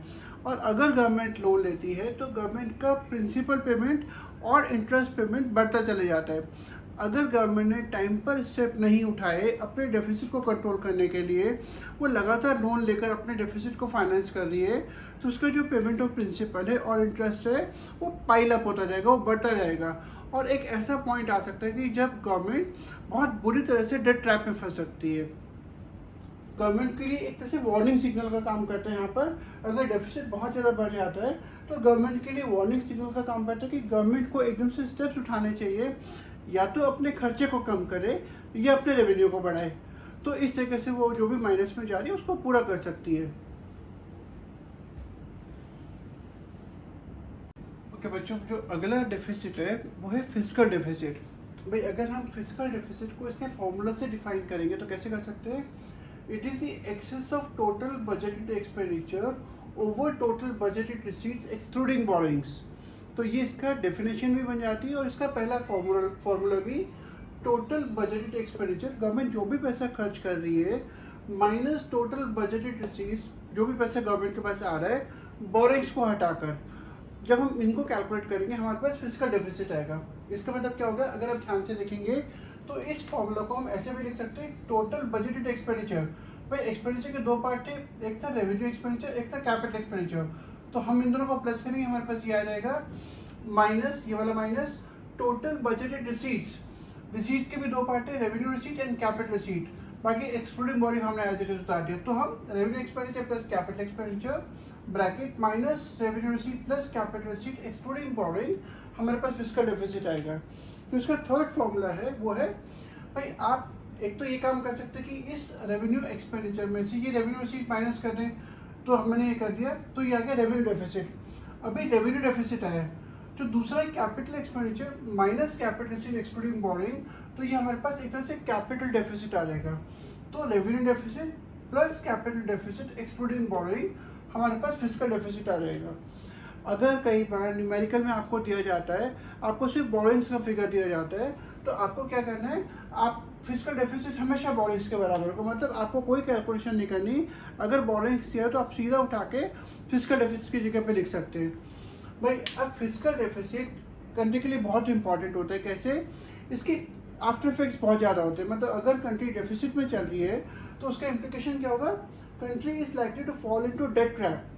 और अगर गवर्नमेंट लोन लेती है तो गवर्नमेंट का प्रिंसिपल पेमेंट और इंटरेस्ट पेमेंट बढ़ता चले जाता है। अगर गवर्नमेंट ने टाइम पर स्टेप नहीं उठाए अपने डेफिसिट को कंट्रोल करने के लिए, वो लगातार लोन लेकर अपने डेफिसिट को फाइनेंस कर रही है, तो उसका जो पेमेंट ऑफ प्रिंसिपल है और इंटरेस्ट है वो पाइल अप होता जाएगा, वो बढ़ता जाएगा। और एक ऐसा पॉइंट आ सकता है कि जब गवर्नमेंट बहुत बुरी तरह से डेट ट्रैप में फंस सकती है। गवर्नमेंट के लिए एक तरह से वार्निंग सिग्नल का काम करता है। यहाँ पर अगर डेफिसिट बहुत ज़्यादा बढ़ जाता है तो गवर्नमेंट के लिए वार्निंग सिग्नल का काम करता है कि गवर्नमेंट को एकदम से स्टेप्स उठाने चाहिए, या तो अपने खर्चे को कम करे या अपने रेवेन्यू को बढ़ाए। तो इस तरीके से वो जो भी माइनस में जा रही है उसको पूरा कर सकती है। ओके बच्चों, जो अगला डेफिसिट है वो है फिस्कल डेफिसिट। भाई अगर हम फिस्कल डेफिसिट को इसके फॉर्मूला से डिफाइन करेंगे तो कैसे कर सकते हैं? It is the excess of total budgeted expenditure over total budgeted receipts excluding borrowings. तो ये इसका डेफिनेशन भी बन जाती है और इसका पहला फॉर्मूला भी टोटल बजटेड एक्सपेंडिचर, गवर्नमेंट जो भी पैसा खर्च कर रही है माइनस टोटल बजटेड रिसीट्स, जो भी पैसा गवर्नमेंट के पास आ रहा है बोरोइंग्स को हटाकर। जब हम इनको कैलकुलेट करेंगे हमारे पास फिस्कल डेफिसिट आएगा। इसका मतलब क्या होगा? अगर आप ध्यान से देखेंगे तो इस फॉर्मूला को हम ऐसे भी लिख सकते हैं, टोटल बजटेड एक्सपेंडिचर। भाई एक्सपेंडिचर के 2 पार्ट थे, एक था रेवेन्यू एक्सपेंडिचर, एक था कैपिटल एक्सपेंडिचर। तो हम इन दोनों को प्लस करेंगे, हमारे पास ये आ जाएगा माइनस, ये वाला minus total budgeted receipts. Receipts के भी 2 पार्ट है, revenue receipt and capital receipt. बाकी एक्सक्लूडिंग बोरिंग हमने एज इट इज उतार दिया। तो हम revenue expenditure plus capital expenditure bracket minus revenue receipt plus capital receipt excluding boring, हमारे पास फिस्कल डेफिसिट आएगा। तो इसका थर्ड फॉर्मूला है वो है भाई, आप एक तो ये काम कर सकते हैं कि इस रेवेन्यू एक्सपेंडिचर में से ये रेवेन्यू रिसीट माइनस कर दें, तो हमने ये कर दिया, तो ये आ गया रेवेन्यू डेफिसिट। अभी रेवेन्यू डेफिसिट आया, जो दूसरा है capital expenditure minus capital receipt excluding boring, तो ये हमारे पास एक तरह से कैपिटल डेफिसिट आ जाएगा। तो revenue deficit plus capital deficit excluding boring, हमारे पास फिस्कल डेफिसिट आ जाएगा। अगर कई बार न्यूमेरिकल में आपको दिया जाता है, आपको सिर्फ बोरिंग्स का फिगर दिया जाता है, तो आपको क्या करना है, आप फिस्कल डेफिसिट हमेशा बोरिंग्स के बराबर को, मतलब आपको कोई कैलकुलेशन नहीं करनी। अगर बोरिंग्स दिया तो आप सीधा उठा के फिस्कल डेफिसिट की जगह पे लिख सकते हैं। भाई अब फिस्कल डेफिसिट कंट्री के लिए बहुत इंपॉर्टेंट होता है। कैसे? इसकी आफ्टर इफेक्ट्स बहुत ज़्यादा होते हैं। मतलब अगर कंट्री डेफिसिट में चल रही है तो उसका इम्प्लीकेशन क्या होगा, country is likely to fall into debt trap.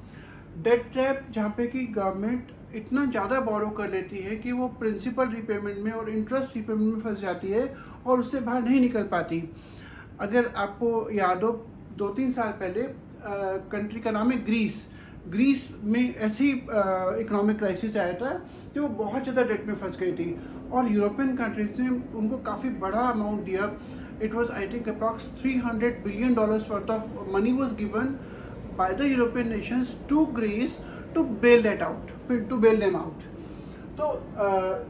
Debt trap जहाँ पे कि गवर्नमेंट इतना ज़्यादा बोरो कर लेती है कि वो प्रिंसिपल रिपेमेंट में और इंटरेस्ट रिपेमेंट में फंस जाती है और उससे बाहर नहीं निकल पाती। अगर आपको याद हो, 2-3 साल पहले कंट्री का नाम है ग्रीस में ऐसी इकोनॉमिक क्राइसिस आया था कि वो बहुत ज़्यादा डेट में फंस गई थी और यूरोपियन कंट्रीज ने उनको काफ़ी बड़ा अमाउंट दिया। It was I think approx $300 billion worth of money was given by the European nations to Greece to bail them out। तो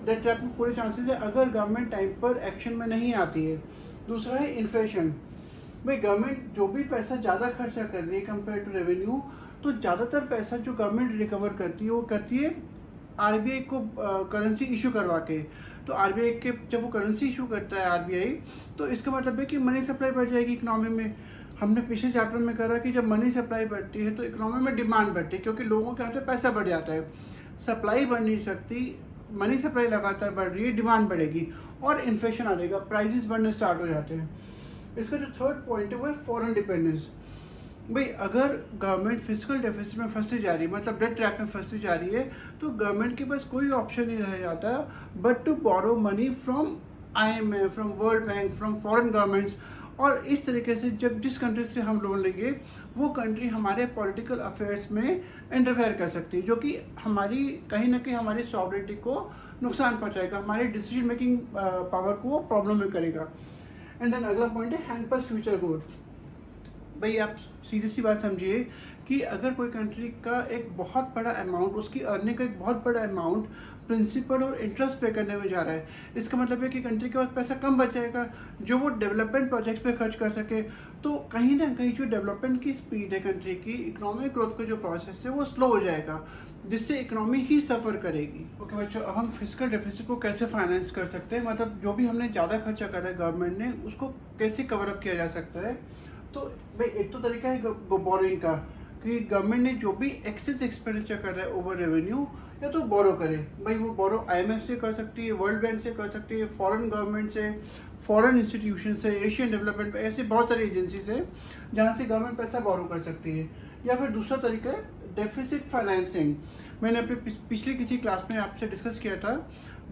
डेट ट्रैप में पूरे चांसेस है अगर गवर्नमेंट टाइम पर एक्शन में नहीं आती है। दूसरा है इन्फ्लेशन। भाई गवर्नमेंट जो भी पैसा ज़्यादा खर्चा कर रही है कंपेयर टू रेवेन्यू, तो ज़्यादातर पैसा जो गवर्नमेंट रिकवर करती है वो करती है आरबीआई को करेंसी इशू करवा के। तो आरबीआई के जब वो करेंसी इशू करता है आरबीआई, तो इसका मतलब है कि मनी सप्लाई बढ़ जाएगी इकोनॉमी में। हमने पिछले चैप्टर में करा कि जब मनी सप्लाई बढ़ती है तो इकोनॉमी में डिमांड बढ़ती है, क्योंकि लोगों के हाथ में पैसा बढ़ जाता है। सप्लाई बढ़ नहीं सकती, मनी सप्लाई लगातार बढ़ रही है, डिमांड बढ़ेगी और इन्फ्लेशन आ जाएगा, प्राइसेस बढ़ने स्टार्ट हो जाते हैं। इसका जो थर्ड पॉइंट है वो है फॉरेन डिपेंडेंस। भाई अगर गवर्नमेंट फिजिकल डेफिसिट में फंसती जा रही है, मतलब डेट ट्रैप में फंसती जा रही है, तो गवर्नमेंट के पास कोई ऑप्शन नहीं रह जाता but to borrow money from IMF, from world bank, from foreign governments. और इस तरीके से जब जिस कंट्री से हम लोन लेंगे वो कंट्री हमारे पॉलिटिकल अफेयर्स में इंटरफेयर कर सकती है, जो कि हमारी कहीं ना कहीं हमारी सॉवरेनिटी को नुकसान पहुंचाएगा, हमारी डिसीजन मेकिंग पावर को वो प्रॉब्लम में करेगा। एंड देन अगला पॉइंट है हैम्पर्स फ्यूचर ग्रोथ। भाई आप सीधी सी बात समझिए कि अगर कोई कंट्री का एक बहुत बड़ा अमाउंट, उसकी अर्निंग का एक बहुत बड़ा अमाउंट प्रिंसिपल और इंटरेस्ट पे करने में जा रहा है, इसका मतलब है कि कंट्री के पास पैसा कम बचेगा जो वो डेवलपमेंट प्रोजेक्ट्स पे खर्च कर सके। तो कहीं ना कहीं जो डेवलपमेंट की स्पीड है कंट्री की, इकोनॉमिक ग्रोथ का जो प्रोसेस है वो स्लो हो जाएगा, जिससे इकोनॉमी ही सफ़र करेगी। ओके बच्चों, अब हम फिजिकल डेफिसिट को कैसे फाइनेंस कर सकते हैं, मतलब जो भी हमने ज़्यादा खर्चा करा है गवर्नमेंट ने उसको कैसे कवर अप किया जा सकता है। तो भाई एक तो तरीका है बोरोइंग का, कि गवर्नमेंट ने जो भी एक्सेस एक्सपेंडिचर कर रहा है ओवर रेवेन्यू, या तो बोरो करे। भाई वो बोरो IMF से कर सकती है, वर्ल्ड बैंक से कर सकती है, फॉरेन गवर्नमेंट से, फॉरेन इंस्टीट्यूशन से, एशियन डेवलपमेंट, ऐसे बहुत सारी एजेंसी से जहाँ से गवर्नमेंट पैसा बोरो कर सकती है। या फिर दूसरा तरीका है डेफिसिट फाइनेंसिंग। मैंने अपने पिछले किसी क्लास में आपसे डिस्कस किया था।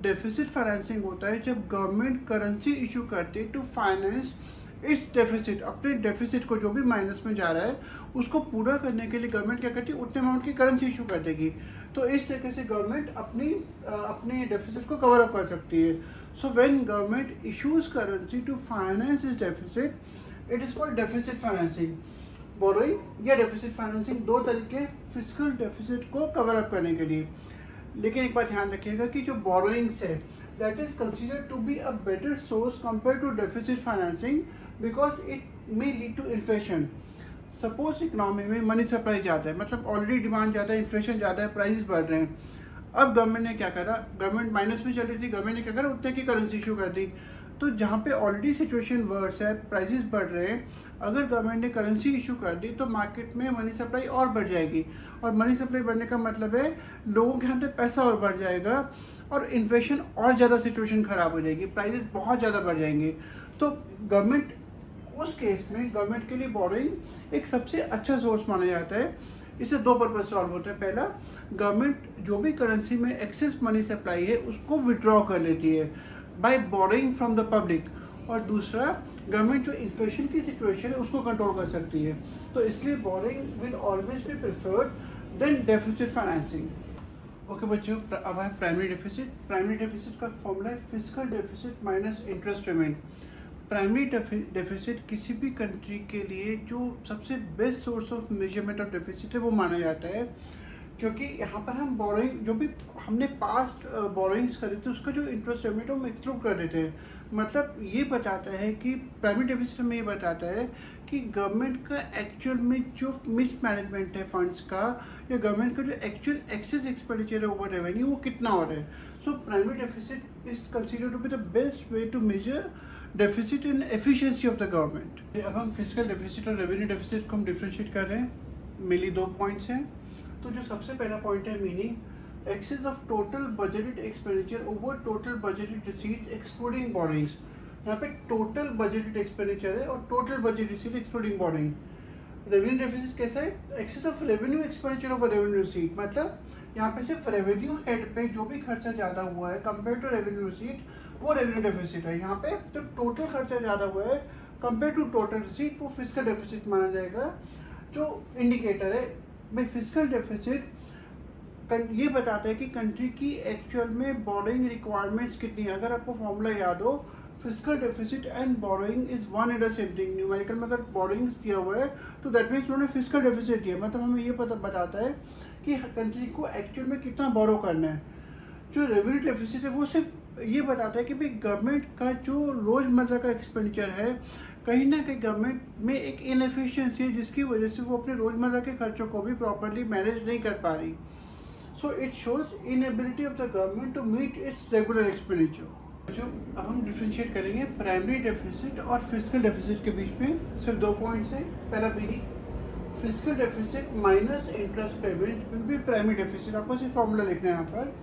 डेफिसिट फाइनेंसिंग होता है जब गवर्नमेंट करेंसी इशू करती है टू फाइनेंस इट्स डेफिसिट, अपने डेफिसिट को जो भी माइनस में जा रहा है उसको पूरा करने के लिए गवर्नमेंट क्या करती है, उतने अमाउंट की करेंसी इशू कर देगी। तो इस तरीके से गवर्नमेंट अपनी डेफिसिट को कवर अप कर सकती है। So when government issues currency to finance its deficit, it is called deficit financing. Borrowing या डेफिसिट फाइनेंसिंग, दो तरीके फिजिकल डेफिसिट को कवर अप करने के लिए। लेकिन एक बात ध्यान रखिएगा कि जो बोरोइंग्स है that is considered to be a better source compared to deficit financing because it may lead to inflation। Suppose economy में मनी सप्लाई ज़्यादा है, मतलब ऑलरेडी डिमांड ज़्यादा है, इन्फ्लेशन ज़्यादा है, प्राइसेस बढ़ रहे हैं। अब गवर्नमेंट ने क्या करा, गवर्नमेंट माइनस में चल रही थी, गवर्नमेंट ने क्या करा, उतने की करेंसी इशू कर दी। तो जहाँ पे ऑलरेडी सिचुएशन वर्स है, प्राइसेस बढ़ रहे हैं, अगर गवर्नमेंट ने करेंसी इशू कर दी तो मार्केट में मनी सप्लाई और बढ़ जाएगी, और मनी सप्लाई बढ़ने का मतलब है लोगों के हाथ में पैसा और बढ़ जाएगा और इन्फ्लेशन और ज़्यादा सिचुएशन ख़राब हो जाएगी, प्राइसेस बहुत ज़्यादा बढ़ जाएंगे। तो गवर्नमेंट उस केस में गवर्नमेंट के लिए बोरोइंग एक सबसे अच्छा सोर्स माना जाता है। इससे दो पर्पज सॉल्व होते हैं। पहला, गवर्नमेंट जो भी करेंसी में एक्सेस मनी सप्लाई है उसको विड्रॉ कर लेती है by borrowing from the public. और दूसरा, गवर्नमेंट जो इन्फ्लेशन की सिचुएशन है उसको कंट्रोल कर सकती है, तो इसलिए boring will always be preferred then deficit financing. Okay बच्चों, अब है प्राइमरी डेफिसिट। प्राइमरी डेफिसिट का फॉर्मूला है fiscal deficit minus interest payment. Primary deficit किसी भी कंट्री के लिए जो सबसे best source of measurement of deficit है वो माना जाता है, क्योंकि यहाँ पर हम बोरोइंग जो भी हमने पास्ट बोरोइंग्स करे थे उसका जो इंटरेस्ट पेमेंट है वो एक्सक्लूड कर देते हैं। मतलब ये बताता है कि प्राइमरी डेफिसिट में ये बताता है कि गवर्नमेंट का एक्चुअल में जो मिसमैनेजमेंट है फंड्स का, या गवर्नमेंट का जो एक्चुअल एक्सेस एक्सपेंडिचर है ओवर रेवेन्यू वो कितना हो रहा है। So primary deficit is considered to be the best way to measure deficit in efficiency of the government. अब हम फिजिकल डेफिसिट और रेवेन्यू डेफिसिट को हम डिफ्रेंशिएट कर रहे हैं, मेनली 2 पॉइंट्स हैं। तो जो सबसे पहला पॉइंट है meaning, excess of total budgeted expenditure over total budgeted receipts excluding borings. यहाँ पे टोटल बजटेड एक्सपेंडिचर है और total budget receipt excluding boring. Revenue deficit कैसा है, excess of revenue expenditure over revenue receipt, मतलब यहाँ पे सिर्फ रेवेन्यू हेड पे जो भी खर्चा ज़्यादा हुआ है कंपेयर टू रेवेन्यू रिसीट वो रेवेन्यू डेफिसिट है। यहाँ पे जो टोटल खर्चा ज़्यादा हुआ है कंपेयर टू टोटल रिसीट वो फिस्कल डेफिसिट माना जाएगा। जो इंडिकेटर है भाई फिस्कल डेफिसिट ये बताता है कि कंट्री की एक्चुअल में बोरोइंग रिक्वायरमेंट्स कितनी है। अगर आपको फॉर्मूला याद हो, fiscal deficit and borrowing is one and the same thing. Numerical में अगर बोरोइंग दिया हुआ है तो दैट मीन्स उन्होंने फिस्कल डेफिसिट दिया, मतलब हमें ये पता बताता है कि कंट्री को एक्चुअल में कितना बोरो करना है। जो रेवेन्यू डेफिसिट है वो सिर्फ ये बताता है कि भाई गवर्नमेंट का जो रोज़मर्रा का एक्सपेंडिचर है कहीं ना कहीं गवर्नमेंट में एक इनएफिशिएंसी है जिसकी वजह से वो अपने रोज़मर्रा के खर्चों को भी प्रॉपरली मैनेज नहीं कर पा रही। So it shows inability of the government to meet its regular expenditure. जो अब हम डिफ्रेंशिएट करेंगे प्राइमरी डेफिसिट और फिस्कल डेफिसिट के बीच में सिर्फ 2 पॉइंट्स हैं। पहला BD fiscal deficit minus interest payment will be primary deficit. आपको सिर्फ फॉर्मूला लिखना है यहाँ पर।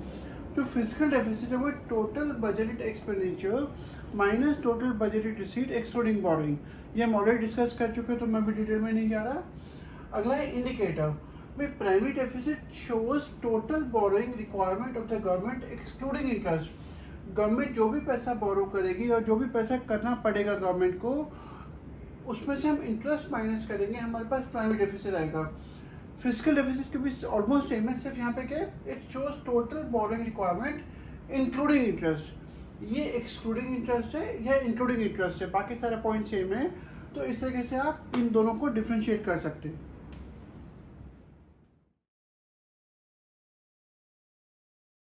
जो फिस्कल डेफिसिट है वो total budgeted expenditure minus total budgeted receipt excluding borrowing. ये हम ऑलरेडी डिस्कस कर चुके हैं तो मैं भी डिटेल में नहीं जा रहा। अगला है इंडिकेटर। भाई primary deficit shows total borrowing requirement of the government excluding interest. Government जो भी पैसा बोरो करेगी और जो भी पैसा करना पड़ेगा गवर्नमेंट को उसमें से हम इंटरेस्ट माइनस करेंगे, हमारे पास प्राइमरी डेफिसिट आएगा। फिस्कल डेफिसिट के भी ऑलमोस्ट सेम है, सिर्फ यहाँ पे क्या it shows total borrowing requirement including interest. ये एक्सक्लूडिंग इंटरेस्ट है, यह इंक्लूडिंग इंटरेस्ट है, बाकी सारे पॉइंट सेम है। तो इस तरीके से आप इन दोनों को डिफ्रेंशिएट कर सकते हैं।